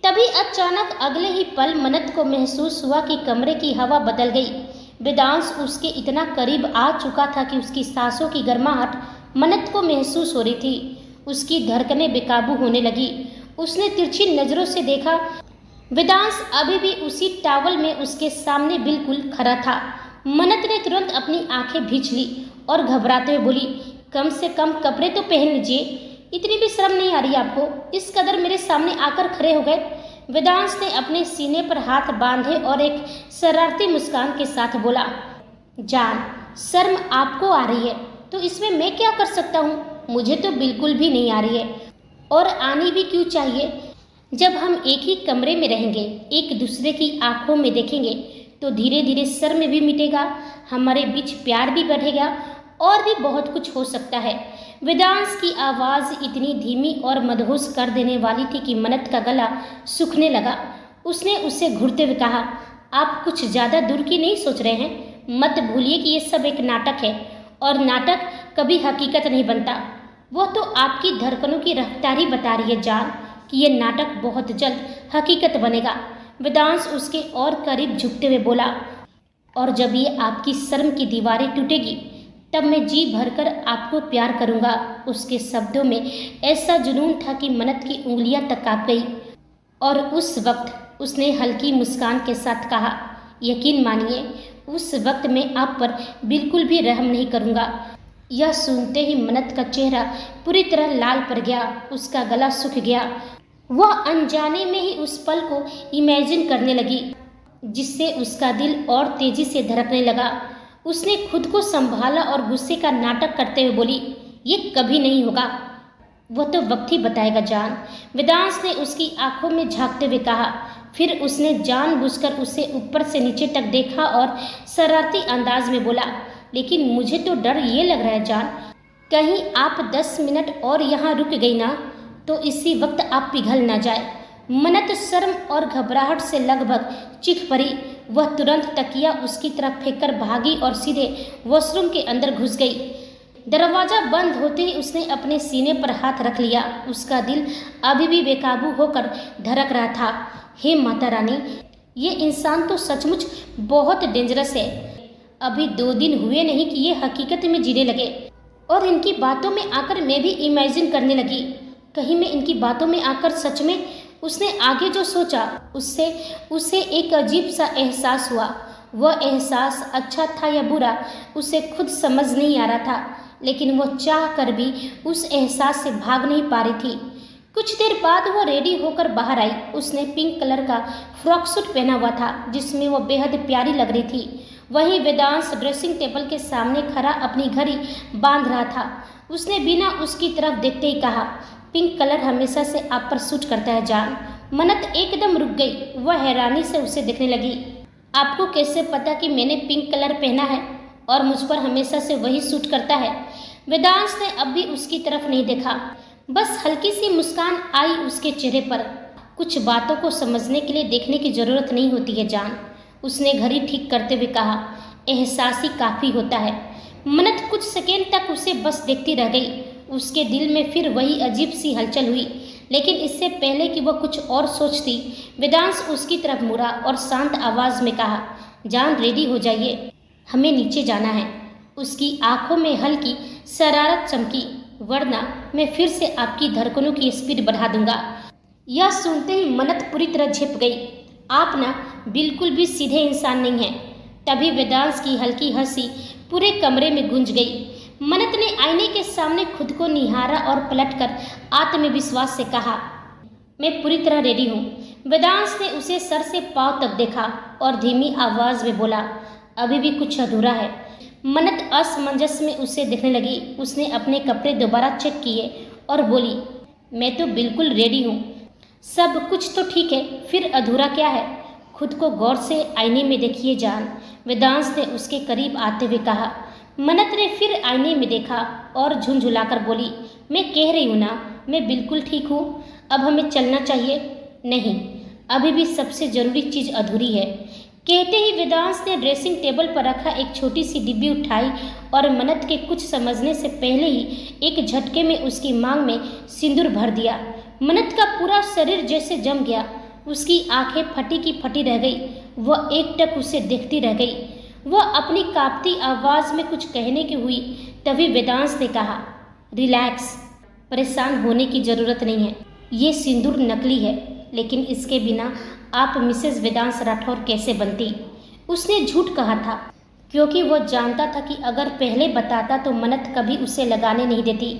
तभी अचानक अगले ही पल मन्नत को महसूस हुआ कि कमरे की हवा बदल गई। वेदांश उसके इतना करीब आ चुका था कि उसकी सांसों की गर्माहट मन्नत को महसूस हो रही थी। उसकी धड़कनें बेकाबू होने लगी। उसने तिरछी नज़रों से देखा। वेदांश अभी भी उसी टॉवल में उसके सामने बिल्कुल खड़ा था। मन्नत ने तुरंत अपनी आंखें भींच ली और घबराते हुए बोली, कम से कम कपड़े तो पहन लीजिए, इतनी भी शर्म नहीं आ रही आपको? इस कदर मेरे सामने आकर खड़े हो गए। वेदांश ने अपने सीने पर हाथ बांधे और एक शरारती मुस्कान के साथ बोला, जान, शर्म आपको आ रही है तो इसमें मैं क्या कर सकता हूँ? मुझे तो बिल्कुल भी नहीं आ रही है, और आनी भी क्यों चाहिए? जब हम एक ही कमरे में रहेंगे, एक दूसरे की आंखों में देखेंगे, तो धीरे धीरे शर्म भी मिटेगा, हमारे बीच प्यार भी बढ़ेगा, और भी बहुत कुछ हो सकता है। वेदांश की आवाज़ इतनी धीमी और मदहोश कर देने वाली थी कि मन्नत का गला सूखने लगा। उसने उसे घूरते हुए कहा, आप कुछ ज़्यादा दूर की नहीं सोच रहे हैं? मत भूलिए कि ये सब एक नाटक है, और नाटक कभी हकीकत नहीं बनता। वह तो आपकी धड़कनों की रफ्तार ही बता रही है जान, कि ये नाटक बहुत जल्द हकीकत बनेगा। वेदांश उसके और करीब झुकते हुए बोला, और जब ये आपकी शर्म की दीवारें टूटेगी, तब मैं जी भरकर आपको प्यार करूंगा। उसके शब्दों में ऐसा जुनून था कि मन्नत की उंगलियां तक कांप गई, और उस वक्त उसने हल्की मुस्कान के साथ कहा, यकीन मानिए, उस वक्त मैं आप पर बिल्कुल भी रहम नहीं करूंगा। यह सुनते ही मन्नत का चेहरा पूरी तरह लाल पड़ गया, उसका गला सूख गया। वह अनजाने में ही उस पल को इमेजिन करने लगी, जिससे उसका दिल और तेजी से धड़कने लगा। उसने खुद को संभाला और गुस्से का नाटक करते हुए बोली, ये कभी नहीं होगा। वह तो वक्त ही बताएगा जान, वेदांश ने उसकी आंखों में झांकते हुए कहा। फिर उसने जानबूझकर उसे ऊपर से नीचे तक देखा और शरारती अंदाज में बोला, लेकिन मुझे तो डर ये लग रहा है जान, कहीं आप 10 मिनट और यहाँ रुक गई ना तो इसी वक्त आप पिघल ना जाए। मन्नत शर्म और घबराहट से लगभग चीख पड़ी। वह तुरंत तकिया उसकी तरफ फेंककर भागी और सीधे वॉशरूम के अंदर घुस गई। दरवाजा बंद होते ही उसने अपने सीने पर हाथ रख लिया। उसका दिल अभी भी बेकाबू होकर धड़क रहा था। हे माता रानी, ये इंसान तो सचमुच बहुत डेंजरस है। अभी 2 दिन हुए नहीं कि ये हकीकत में जीने लगे और इनकी बातों में आकर मैं भी इमेजिन करने लगी। कहीं मैं इनकी बातों में आकर सच में। उसने आगे जो सोचा उससे उसे एक अजीब सा एहसास हुआ। वह एहसास अच्छा था या बुरा उसे खुद समझ नहीं आ रहा था, लेकिन वह चाह कर भी उस एहसास से भाग नहीं पा रही थी। कुछ देर बाद वह रेडी होकर बाहर आई। उसने पिंक कलर का फ्रॉक सूट पहना हुआ था, जिसमें वह बेहद प्यारी लग रही थी। वहीं वेदांश ड्रेसिंग टेबल के सामने खड़ा अपनी घड़ी बांध रहा था। उसने बिना उसकी तरफ देखते ही कहा, पिंक कलर हमेशा से आप पर सूट करता है जान। मन्नत एकदम रुक गई। वह हैरानी से उसे देखने लगी। आपको कैसे पता कि मैंने पिंक कलर पहना है और मुझ पर हमेशा से वही सूट करता है? वेदांश ने अब भी उसकी तरफ नहीं देखा। बस हल्की सी मुस्कान आई उसके चेहरे पर। कुछ बातों को समझने के लिए देखने की जरूरत नहीं होती है जान, उसने घड़ी ठीक करते हुए कहा। एहसास ही काफ़ी होता है। मन्नत कुछ सेकेंड तक उसे बस देखती रह गई। उसके दिल में फिर वही अजीब सी हलचल हुई, लेकिन इससे पहले कि वह कुछ और सोचती, वेदांश उसकी तरफ मुड़ा और शांत आवाज़ में कहा, जान रेडी हो जाइए, हमें नीचे जाना है। उसकी आंखों में हल्की शरारत चमकी, वरना मैं फिर से आपकी धड़कनों की स्पीड बढ़ा दूंगा। यह सुनते ही मन्नत पूरी तरह झिप गई। आप ना बिल्कुल भी सीधे इंसान नहीं हैं। तभी वेदांश की हल्की हंसी पूरे कमरे में गूंज गई। मन्नत ने आईने के सामने खुद को निहारा और पलटकर आत्मविश्वास से कहा, मैं पूरी तरह रेडी हूँ। वेदांश ने उसे सर से पांव तक देखा और धीमी आवाज में बोला, अभी भी कुछ अधूरा है। मन्नत असमंजस में उसे देखने लगी। उसने अपने कपड़े दोबारा चेक किए और बोली, मैं तो बिल्कुल रेडी हूँ, सब कुछ तो ठीक है, फिर अधूरा क्या है? खुद को गौर से आईने में देखिए जान, वेदांश ने उसके करीब आते हुए कहा। मन्नत ने फिर आईने में देखा और झुंझुलाकर बोली, मैं कह रही हूँ ना, मैं बिल्कुल ठीक हूँ, अब हमें चलना चाहिए। नहीं, अभी भी सबसे ज़रूरी चीज़ अधूरी है। कहते ही वेदांश ने ड्रेसिंग टेबल पर रखा एक छोटी सी डिब्बी उठाई और मन्नत के कुछ समझने से पहले ही एक झटके में उसकी मांग में सिंदूर भर दिया। मन्नत का पूरा शरीर जैसे जम गया। उसकी आंखें फटी की फटी रह गई। वह एकटक उसे देखती रह गई। वह अपनी कांपती आवाज़ में कुछ कहने की हुई, तभी वेदांश ने कहा, रिलैक्स, परेशान होने की ज़रूरत नहीं है। ये सिंदूर नकली है, लेकिन इसके बिना आप मिसेस वेदांश राठौर कैसे बनती? उसने झूठ कहा था, क्योंकि वह जानता था कि अगर पहले बताता तो मन्नत कभी उसे लगाने नहीं देती।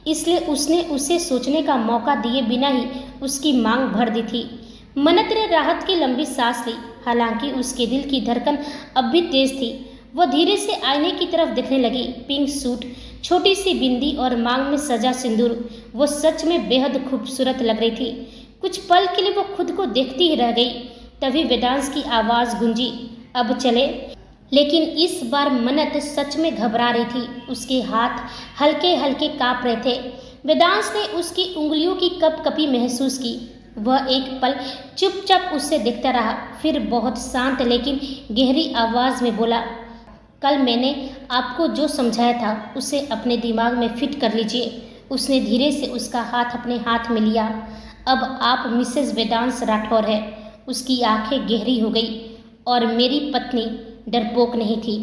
इसलिए उसने उसे सोचने का मौका दिए बिना ही उसकी मांग भर दी थी। मन्नत ने राहत की लंबी सांस ली। हालांकि उसके दिल की धड़कन अब भी तेज थी। वह धीरे से आईने की तरफ देखने लगी। पिंक सूट, छोटी सी बिंदी और मांग में सजा सिंदूर, वो सच में बेहद खूबसूरत लग रही थी। कुछ पल के लिए वो खुद को देखती ही रह गई। तभी वेदांश की आवाज़ गूंजी, अब चले। लेकिन इस बार मन्नत सच में घबरा रही थी। उसके हाथ हल्के हल्के काँप रहे थे। वेदांश ने उसकी उंगलियों की कपकपी महसूस की। वह एक पल चुपचाप उससे देखता रहा, फिर बहुत शांत लेकिन गहरी आवाज़ में बोला, कल मैंने आपको जो समझाया था उसे अपने दिमाग में फिट कर लीजिए। उसने धीरे से उसका हाथ अपने हाथ में लिया। अब आप मिसेस वेदांश राठौर है। उसकी आंखें गहरी हो गई। और मेरी पत्नी डरपोक नहीं थी।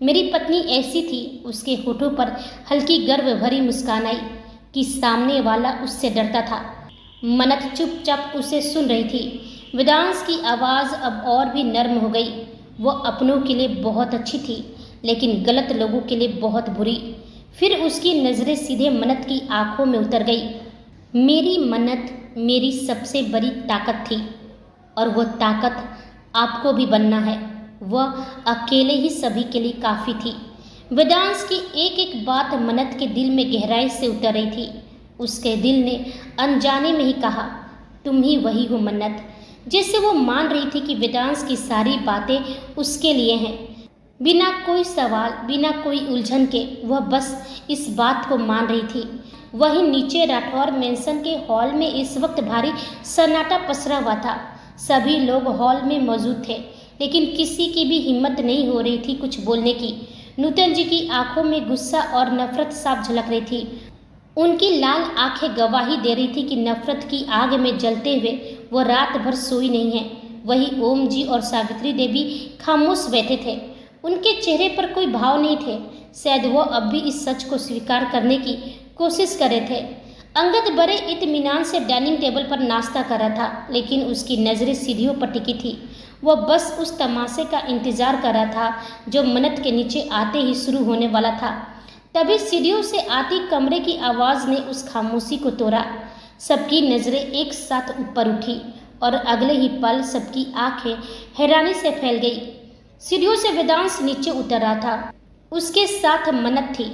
मेरी पत्नी ऐसी थी। उसके होठों पर हल्की गर्व भरी मुस्कान आई कि सामने वाला उससे डरता था। मन्नत चुपचाप उसे सुन रही थी। वेदांश की आवाज़ अब और भी नर्म हो गई। वो अपनों के लिए बहुत अच्छी थी, लेकिन गलत लोगों के लिए बहुत बुरी। फिर उसकी नज़रें सीधे मन्नत की आंखों में उतर गई। मेरी मन्नत मेरी सबसे बड़ी ताकत थी और वह ताकत आपको भी बनना है। वह अकेले ही सभी के लिए काफ़ी थी। वेदांश की एक एक बात मन्नत के दिल में गहराई से उतर रही थी। उसके दिल ने अनजाने में ही कहा, तुम ही वही हो मन्नत। जैसे वो मान रही थी कि वेदांश की सारी बातें उसके लिए हैं। बिना कोई सवाल, बिना कोई उलझन के वह बस इस बात को मान रही थी। वहीं नीचे राठौर मेंशन के हॉल में इस वक्त भारी सन्नाटा पसरा हुआ था। सभी लोग हॉल में मौजूद थे, लेकिन किसी की भी हिम्मत नहीं हो रही थी कुछ बोलने की। नूतन जी की आंखों में गुस्सा और नफरत साफ झलक रही थी। उनकी लाल आंखें गवाही दे रही थी कि नफरत की आग में जलते हुए वो रात भर सोई नहीं है। वही ओम जी और सावित्री देवी खामोश बैठे थे। उनके चेहरे पर कोई भाव नहीं थे। शायद वो अब भी इस सच को स्वीकार करने की कोशिश कर रहे थे। अंगद बड़े इत्मीनान से डाइनिंग टेबल पर नाश्ता कर रहा था, लेकिन उसकी नज़रें सीढ़ियों पर टिकी थी। वह बस उस तमाशे का इंतजार कर रहा था जो मन्नत के नीचे आते ही शुरू होने वाला था। तभी सीढ़ियों से आती कमरे की आवाज़ ने उस खामोशी को तोड़ा। सबकी नज़रें एक साथ ऊपर उठी और अगले ही पल सबकी आंखें हैरानी से फैल गई। सीढ़ियों से वेदांश नीचे उतर रहा था। उसके साथ मन्नत थी।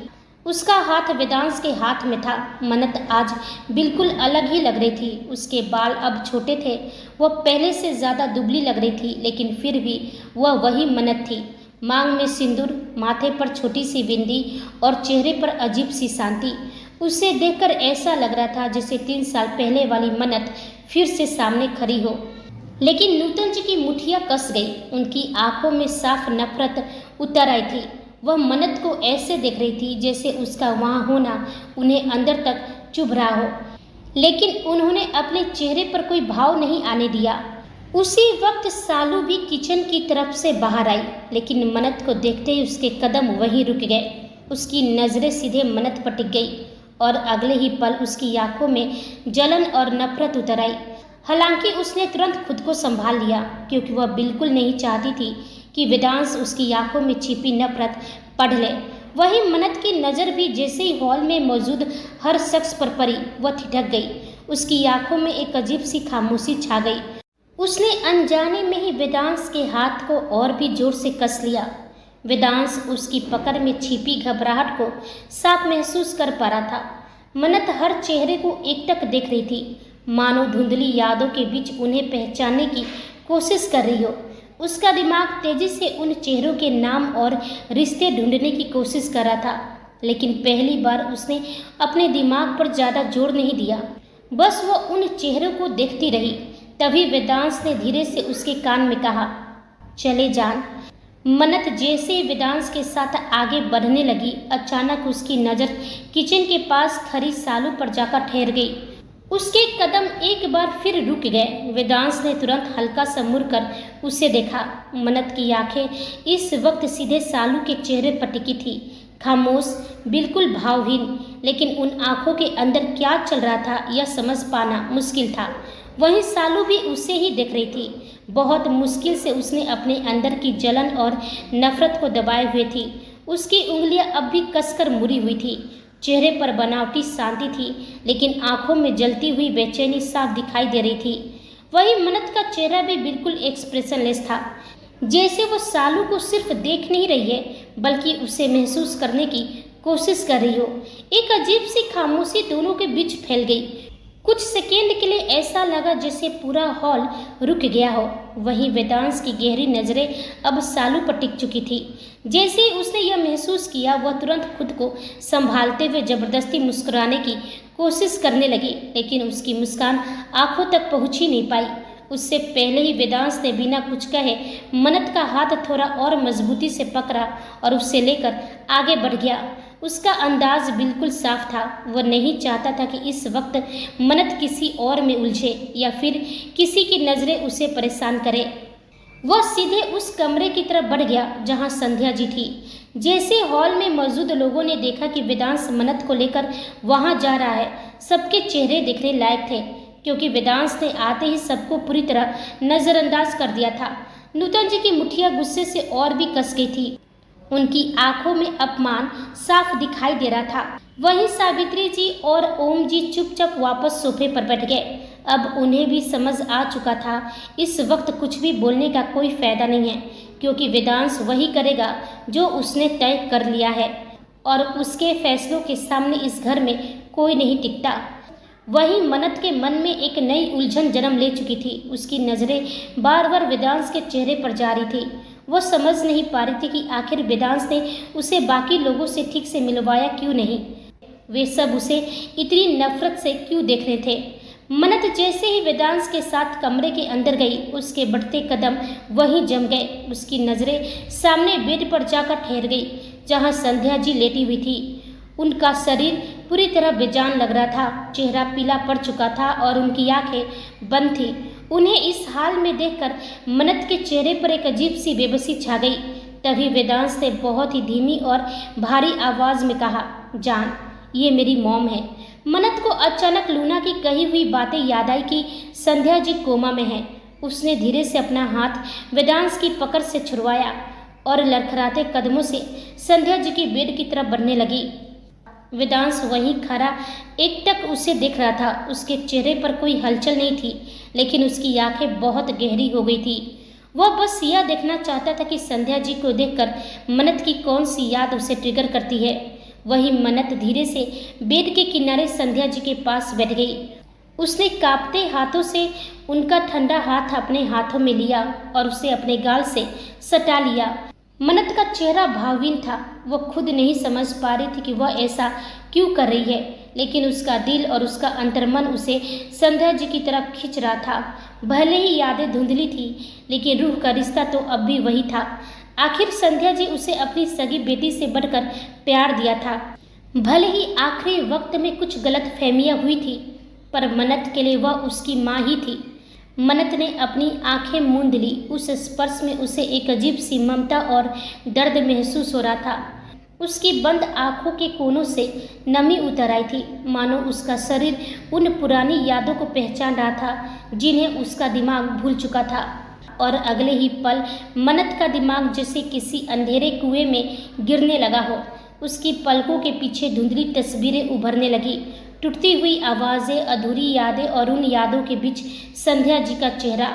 उसका हाथ वेदांश के हाथ में था। मन्नत आज बिल्कुल अलग ही लग रही थी। उसके बाल अब छोटे थे। वह पहले से ज़्यादा दुबली लग रही थी, लेकिन फिर भी वह वही मन्नत थी। मांग में सिंदूर, माथे पर छोटी सी बिंदी और चेहरे पर अजीब सी शांति। उसे देखकर ऐसा लग रहा था जैसे 3 साल पहले वाली मन्नत फिर से सामने खड़ी हो। लेकिन नूतन जी की मुठ्ठियाँ कस गई। उनकी आंखों में साफ नफरत उतर आई थी। वह मन्नत को ऐसे देख रही थी जैसे उसका वहाँ होना उन्हें अंदर तक चुभ रहा हो, लेकिन उन्होंने अपने चेहरे पर कोई भाव नहीं आने दिया। उसी वक्त सालू भी किचन की तरफ से बाहर आई, लेकिन मन्नत को देखते ही उसके कदम वहीं रुक गए। उसकी नज़रें सीधे मन्नत पर टिक गई और अगले ही पल उसकी आंखों में जलन और नफरत उतर आई। हालांकि उसने तुरंत खुद को संभाल लिया, क्योंकि वह बिल्कुल नहीं चाहती थी कि वेदांश उसकी आंखों में छिपी नफरत पढ़ ले। वही मन्नत की नज़र भी जैसे ही हॉल में मौजूद हर शख्स पर पड़ी, वह ठिठक गई। उसकी आंखों में एक अजीब सी खामोशी छा गई। उसने अनजाने में ही वेदांश के हाथ को और भी जोर से कस लिया। वेदांश उसकी पकड़ में छिपी घबराहट को साफ महसूस कर पा रहा था। मन्नत हर चेहरे को एकटक देख रही थी, मानो धुंधली यादों के बीच उन्हें पहचानने की कोशिश कर रही हो। उसका दिमाग तेजी से उन चेहरों के नाम और रिश्ते ढूंढने की कोशिश कर रहा था, लेकिन पहली बार उसने अपने दिमाग पर ज़्यादा जोर नहीं दिया। बस वह उन चेहरों को देखती रही। तभी वेदांश ने धीरे से उसके कान में कहा, चले जान। मन्नत जैसे वेदांश के साथ आगे बढ़ने लगी, अचानक उसकी नज़र किचन के पास खड़ी सालू पर जाकर ठहर गई। उसके कदम एक बार फिर रुक गए। वेदांश ने तुरंत हल्का सा मुड़कर उसे देखा। मन्नत की आंखें इस वक्त सीधे सालू के चेहरे पर टिकी थी, खामोश, बिल्कुल भावहीन। लेकिन उन आंखों के अंदर क्या चल रहा था यह समझ पाना मुश्किल था। वहीं सालू भी उसे ही देख रही थी। बहुत मुश्किल से उसने अपने अंदर की जलन और नफरत को दबाए हुए थी। उसकी उंगलियां अब भी कसकर मुड़ी हुई थी। चेहरे पर बनावटी शांति थी, लेकिन आंखों में जलती हुई बेचैनी साफ दिखाई दे रही थी। वही मन्नत का चेहरा भी बिल्कुल एक्सप्रेशनलेस था, जैसे वो सालू को सिर्फ देख नहीं रही है, बल्कि उसे महसूस करने की कोशिश कर रही हो। एक अजीब सी खामोशी दोनों के बीच फैल गई। कुछ सेकेंड के लिए ऐसा लगा जैसे पूरा हॉल रुक गया हो। वहीं वेदांश की गहरी नज़रें अब सालू पर टिक चुकी थी। जैसे ही उसने यह महसूस किया, वह तुरंत खुद को संभालते हुए जबरदस्ती मुस्कुराने की कोशिश करने लगी, लेकिन उसकी मुस्कान आंखों तक पहुंच ही नहीं पाई। उससे पहले ही वेदांश ने बिना कुछ कहे मन्नत का हाथ थोड़ा और मजबूती से पकड़ा और उसे लेकर आगे बढ़ गया। उसका अंदाज बिल्कुल साफ था। वह नहीं चाहता था कि इस वक्त मन्नत किसी और में उलझे या फिर किसी की नज़रें उसे परेशान करे। वह सीधे उस कमरे की तरफ बढ़ गया जहां संध्या जी थी। जैसे हॉल में मौजूद लोगों ने देखा कि वेदांश मन्नत को लेकर वहां जा रहा है, सबके चेहरे देखने लायक थे, क्योंकि वेदांश ने आते ही सबको पूरी तरह नज़रअंदाज कर दिया था। नूतन जी की मुठ्ठियां गुस्से से और भी कस गई थी। उनकी आंखों में अपमान साफ दिखाई दे रहा था। वहीं सावित्री जी और ओम जी चुपचाप वापस सोफे पर बैठ गए। अब उन्हें भी समझ आ चुका था इस वक्त कुछ भी बोलने का कोई फायदा नहीं है, क्योंकि वेदांश वही करेगा जो उसने तय कर लिया है और उसके फैसलों के सामने इस घर में कोई नहीं टिकता। वहीं मन्नत के मन में एक नई उलझन जन्म ले चुकी थी। उसकी नज़रें बार बार वेदांश के चेहरे पर जा रही थी। वो समझ नहीं पा रही थी कि आखिर वेदांश ने उसे बाकी लोगों से ठीक से मिलवाया क्यों नहीं। वे सब उसे इतनी नफरत से क्यों देख रहे थे। मन्नत जैसे ही वेदांश के साथ कमरे के अंदर गई, उसके बढ़ते कदम वहीं जम गए। उसकी नज़रें सामने बेड पर जाकर ठहर गई, जहां संध्या जी लेटी हुई थी। उनका शरीर पूरी तरह बेजान लग रहा था, चेहरा पीला पड़ चुका था और उनकी आंखें बंद थी। उन्हें इस हाल में देखकर मन्नत के चेहरे पर एक अजीब सी बेबसी छा गई। तभी वेदांश ने बहुत ही धीमी और भारी आवाज़ में कहा, जान, ये मेरी मॉम है। मन्नत को अचानक लूना की कही हुई बातें याद आई कि संध्या जी कोमा में है। उसने धीरे से अपना हाथ वेदांश की पकड़ से छुड़वाया और लड़खड़ाते कदमों से संध्या जी के बेड की तरफ बढ़ने लगी। वेदांश वहीं खड़ा एकटक उसे देख रहा था। उसके चेहरे पर कोई हलचल नहीं थी, लेकिन उसकी आंखें बहुत गहरी हो गई थी। वह बस यह देखना चाहता था कि संध्या जी को देखकर मन्नत की कौन सी याद उसे ट्रिगर करती है। वहीं मन्नत धीरे से बेड के किनारे संध्या जी के पास बैठ गई। उसने कांपते हाथों से उनका ठंडा हाथ अपने हाथों में लिया और उसे अपने गाल से सटा लिया। मन्नत का चेहरा भावहीन था। वो खुद नहीं समझ पा रही थी कि वह ऐसा क्यों कर रही है, लेकिन उसका दिल और उसका अंतर्मन उसे संध्या जी की तरफ खींच रहा था। भले ही यादें धुंधली थी, लेकिन रूह का रिश्ता तो अब भी वही था। आखिर संध्या जी उसे अपनी सगी बेटी से बढ़कर प्यार दिया था। भले ही आखिरी वक्त में कुछ गलतफहमियां हुई थी, पर मन्नत के लिए वह उसकी माँ ही थी। मन्नत ने अपनी आंखें मूंद ली। उस स्पर्श में उसे एक अजीब सी ममता और दर्द महसूस हो रहा था। उसकी बंद आंखों के कोनों से नमी उतर आई थी, मानो उसका शरीर उन पुरानी यादों को पहचान रहा था जिन्हें उसका दिमाग भूल चुका था। और अगले ही पल मन्नत का दिमाग जैसे किसी अंधेरे कुएं में गिरने लगा हो। उसकी पलकों के पीछे धुंधली तस्वीरें उभरने लगी, टूटती हुई आवाज़ें, अधूरी यादें और उन यादों के बीच संध्या जी का चेहरा।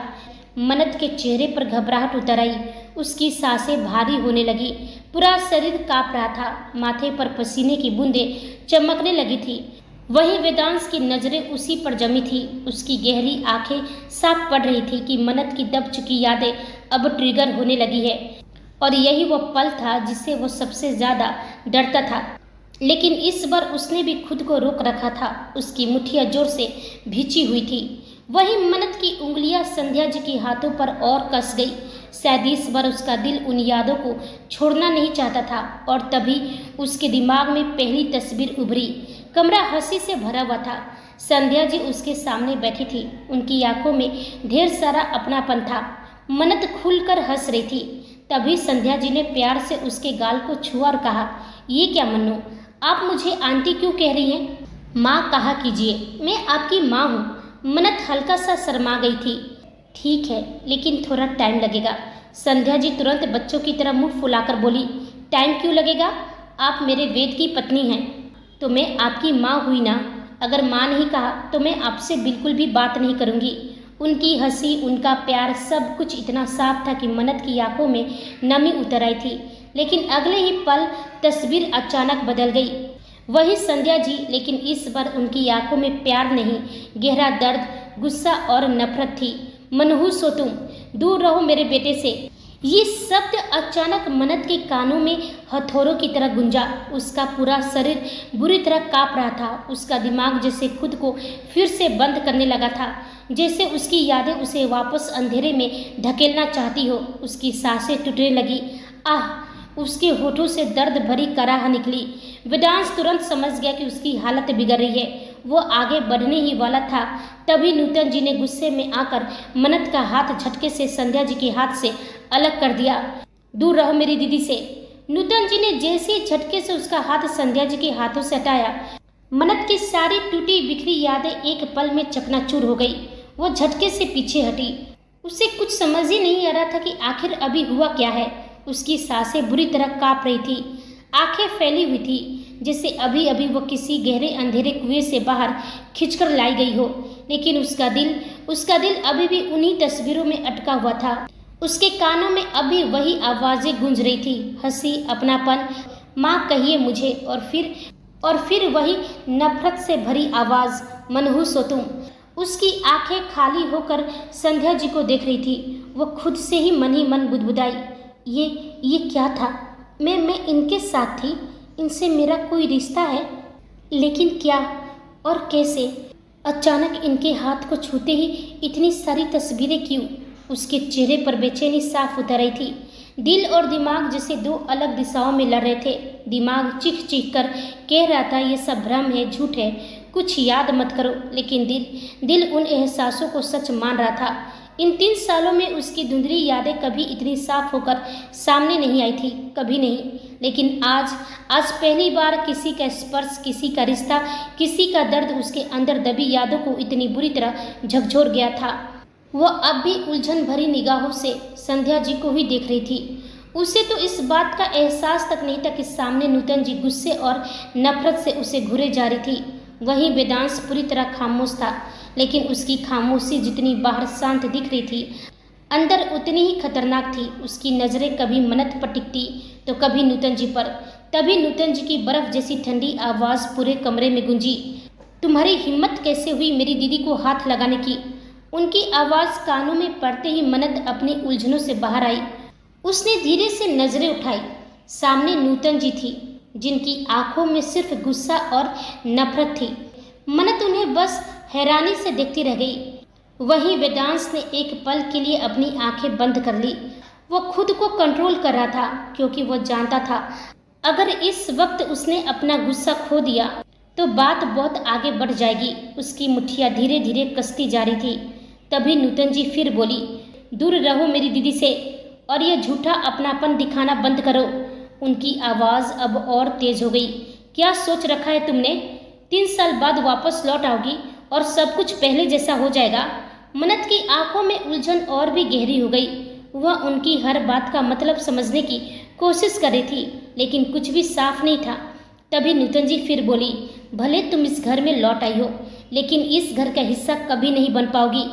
मन्नत के चेहरे पर घबराहट उतर आई। उसकी सांसें भारी होने लगी, पूरा शरीर कांप रहा था, माथे पर पसीने की बूंदें चमकने लगी थी। वहीं वेदांश की नज़रें उसी पर जमी थी। उसकी गहरी आंखें साफ पड़ रही थी कि मन्नत की दब चुकी यादें अब ट्रिगर होने लगी है, और यही वह पल था जिससे वो सबसे ज़्यादा डरता था। लेकिन इस बार उसने भी खुद को रोक रखा था। उसकी मुट्ठियां जोर से भींची हुई थी। वहीं मन्नत की उंगलियां संध्या जी के हाथों पर और कस गई। शायद इस बार उसका दिल उन यादों को छोड़ना नहीं चाहता था। और तभी उसके दिमाग में पहली तस्वीर उभरी। कमरा हंसी से भरा हुआ था। संध्या जी उसके सामने बैठी थी। उनकी आंखों में ढेर सारा अपनापन था। मन्नत खुलकर हंस रही थी। तभी संध्या जी ने प्यार से उसके गाल को छुआ और कहा, ये क्या मन्नू, आप मुझे आंटी क्यों कह रही हैं? माँ कहा कीजिए, मैं आपकी माँ हूँ। मन्नत हल्का सा शर्मा गई थी। ठीक है, लेकिन थोड़ा टाइम लगेगा। संध्या जी तुरंत बच्चों की तरह मुंह फुलाकर बोली, टाइम क्यों लगेगा? आप मेरे वेद की पत्नी हैं, तो मैं आपकी माँ हुई ना। अगर माँ नहीं कहा तो मैं आपसे बिल्कुल भी बात नहीं करूँगी। उनकी हंसी, उनका प्यार, सब कुछ इतना साफ था कि मन्नत की आंखों में नमी उतर आई थी। लेकिन अगले ही पल तस्वीर अचानक बदल गई। वही संध्या जी, लेकिन इस बार उनकी आंखों में प्यार नहीं, गहरा दर्द, गुस्सा और नफरत थी। मनहूस हो तुम, दूर रहो मेरे बेटे से। ये शब्द अचानक मन्नत के कानों में हथौड़ों की तरह गूंजा। उसका पूरा शरीर बुरी तरह कांप रहा था। उसका दिमाग जैसे खुद को फिर से बंद करने लगा था, जैसे उसकी यादें उसे वापस अंधेरे में धकेलना चाहती हो। उसकी सांसें टूटने लगी। आह! उसके होठों से दर्द भरी कराह निकली। वेदांश तुरंत समझ गया कि उसकी हालत बिगड़ रही है। वो आगे बढ़ने ही वाला था, तभी नूतन जी ने गुस्से में आकर मन्नत का हाथ झटके से संध्या जी के हाथ से अलग कर दिया। दूर रहो मेरी दीदी से। नूतन जी ने जैसे ही झटके से उसका हाथ संध्या जी के हाथों से हटाया, मन्नत की सारी टूटी बिखरी यादें एक पल में चकनाचूर हो गई। वो झटके से पीछे हटी। उसे कुछ समझ ही नहीं आ रहा था कि आखिर अभी हुआ क्या है। उसकी सांसें बुरी तरह कांप रही थी, आंखें फैली हुई थी, जैसे अभी अभी वो किसी गहरे अंधेरे कुएं से बाहर खिंचकर लाई गई हो। लेकिन उसका दिल अभी भी उन्हीं तस्वीरों में अटका हुआ था। उसके कानों में अभी वही आवाजें गूंज रही थी, हंसी, अपनापन, माँ कहिए मुझे, और फिर वही नफरत से भरी आवाज, मनहूस हो तुम। उसकी आंखें खाली होकर संध्या जी को देख रही थी। वो खुद से ही मन बुदबुदाई, ये क्या था? मैं इनके साथ थी, इनसे मेरा कोई रिश्ता है, लेकिन क्या और कैसे? अचानक इनके हाथ को छूते ही इतनी सारी तस्वीरें क्यों? उसके चेहरे पर बेचैनी साफ उतर रही थी। दिल और दिमाग जैसे दो अलग दिशाओं में लड़ रहे थे। दिमाग चीख चीख कर कह रहा था ये सब भ्रम है, झूठ है, कुछ याद मत करो। लेकिन दिल उन एहसासों को सच मान रहा था। इन 3 सालों में उसकी धुंधली यादें कभी इतनी साफ होकर सामने नहीं आई थी, कभी नहीं। लेकिन आज पहली बार किसी का स्पर्श, किसी का रिश्ता, किसी का दर्द उसके अंदर दबी यादों को इतनी बुरी तरह झकझोर गया था। वह अब भी उलझन भरी निगाहों से संध्या जी को ही देख रही थी। उसे तो इस बात का एहसास तक नहीं था कि सामने नूतन जी गुस्से और नफरत से उसे घूरे जा रही थी। वहीं वेदांश पूरी तरह खामोश था, लेकिन उसकी खामोशी जितनी बाहर शांत दिख रही थी, अंदर उतनी ही खतरनाक थी। उसकी नज़रें कभी मन्नत पर टिकती तो कभी नूतन जी पर। तभी नूतन जी की बर्फ जैसी ठंडी आवाज़ पूरे कमरे में गूंजी, तुम्हारी हिम्मत कैसे हुई मेरी दीदी को हाथ लगाने की? उनकी आवाज़ कानों में पड़ते ही मन्नत अपनी उलझनों से बाहर आई। उसने धीरे से नजरें उठाई। सामने नूतन जी थी, जिनकी आंखों में सिर्फ गुस्सा और नफरत थी। मन्नत उन्हें बस हैरानी से देखती रह गई। वहीं वेदांश ने एक पल के लिए अपनी आंखें बंद कर ली। वो खुद को कंट्रोल कर रहा था, क्योंकि वो जानता था अगर इस वक्त उसने अपना गुस्सा खो दिया तो बात बहुत आगे बढ़ जाएगी। उसकी मुट्ठियां धीरे धीरे कसती जा रही थी। तभी नूतन जी फिर बोली, दूर रहो मेरी दीदी से, और यह झूठा अपनापन दिखाना बंद करो। उनकी आवाज़ अब और तेज हो गई। क्या सोच रखा है तुमने? 3 साल बाद वापस लौट आओगी और सब कुछ पहले जैसा हो जाएगा? मन्नत की आंखों में उलझन और भी गहरी हो गई। वह उनकी हर बात का मतलब समझने की कोशिश कर रही थी, लेकिन कुछ भी साफ नहीं था। तभी नूतन जी फिर बोली, भले तुम इस घर में लौट आई हो, लेकिन इस घर का हिस्सा कभी नहीं बन पाओगी,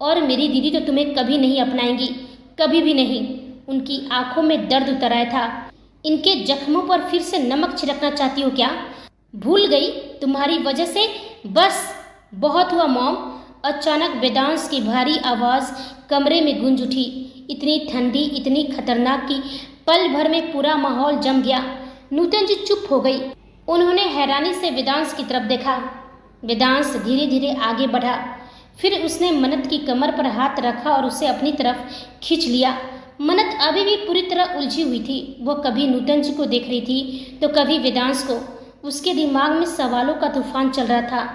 और मेरी दीदी तो तुम्हें कभी नहीं अपनाएंगी, कभी भी नहीं। उनकी आंखों में दर्द उतर आया था। इनके जख्मों पर फिर से नमक छिड़कना चाहती हो क्या? भूल गई तुम्हारी वजह से? बस बहुत हुआ मॉम। अचानक वेदांश की भारी आवाज़ कमरे में गूंज उठी, इतनी ठंडी, इतनी खतरनाक कि पल भर में पूरा माहौल जम गया। नूतन जी चुप हो गई। उन्होंने हैरानी से वेदांश की तरफ देखा। वेदांश धीरे धीरे आगे बढ़ा। फिर उसने मन्नत की कमर पर हाथ रखा और उसे अपनी तरफ खींच लिया। मन्नत अभी भी पूरी तरह उलझी हुई थी। वो कभी नूतन जी को देख रही थी तो कभी वेदांश को। उसके दिमाग में सवालों का तूफान चल रहा था।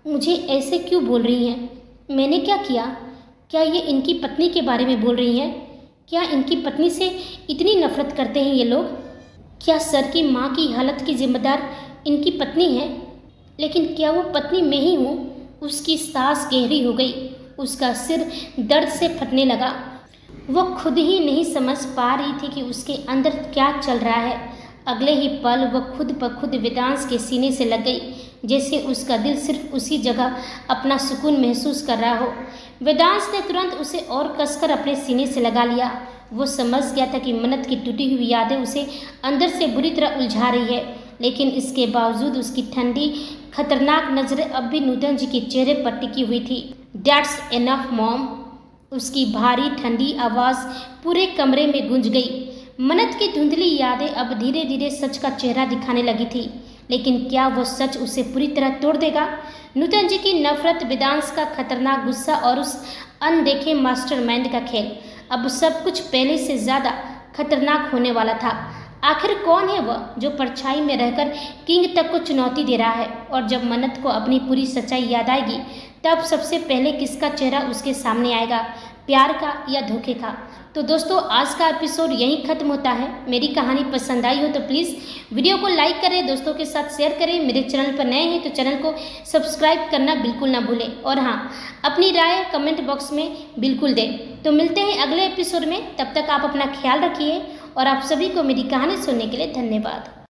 मुझे ऐसे क्यों बोल रही हैं? मैंने क्या किया? क्या ये इनकी पत्नी के बारे में बोल रही हैं? क्या इनकी पत्नी से इतनी नफरत करते हैं ये लोग? क्या सर की माँ की हालत की जिम्मेदार इनकी पत्नी है? लेकिन क्या वो पत्नी मैं ही हूँ? उसकी सांस गहरी हो गई। उसका सिर दर्द से फटने लगा। वो खुद ही नहीं समझ पा रही थी कि उसके अंदर क्या चल रहा है। अगले ही पल वह खुद ब खुद वेदांश के सीने से लग गई, जैसे उसका दिल सिर्फ उसी जगह अपना सुकून महसूस कर रहा हो। वेदांश ने तुरंत उसे और कसकर अपने सीने से लगा लिया। वो समझ गया था कि मन्नत की टूटी हुई यादें उसे अंदर से बुरी तरह उलझा रही है, लेकिन इसके बावजूद उसकी ठंडी खतरनाक नज़रें अब भी नूतन जी के चेहरे पर टिकी हुई थी। That's enough mom. उसकी भारी ठंडी आवाज़ पूरे कमरे में गूंज गई। मन्नत की धुंधली यादें अब धीरे धीरे सच का चेहरा दिखाने लगी थी, लेकिन क्या वो सच उसे पूरी तरह तोड़ देगा? नूतन जी की नफरत, वेदांश का खतरनाक गुस्सा और उस अनदेखे मास्टरमाइंड का खेल, अब सब कुछ पहले से ज़्यादा खतरनाक होने वाला था। आखिर कौन है वह जो परछाई में रहकर किंग तक को चुनौती दे रहा है? और जब मन्नत को अपनी पूरी सच्चाई याद आएगी, तब सबसे पहले किसका चेहरा उसके सामने आएगा, प्यार का या धोखे का? तो दोस्तों, आज का एपिसोड यहीं खत्म होता है। मेरी कहानी पसंद आई हो तो प्लीज़ वीडियो को लाइक करें, दोस्तों के साथ शेयर करें। मेरे चैनल पर नए हैं तो चैनल को सब्सक्राइब करना बिल्कुल ना भूलें, और हाँ, अपनी राय कमेंट बॉक्स में बिल्कुल दें। तो मिलते हैं अगले एपिसोड में। तब तक आप अपना ख्याल रखिए और आप सभी को मेरी कहानी सुनने के लिए धन्यवाद।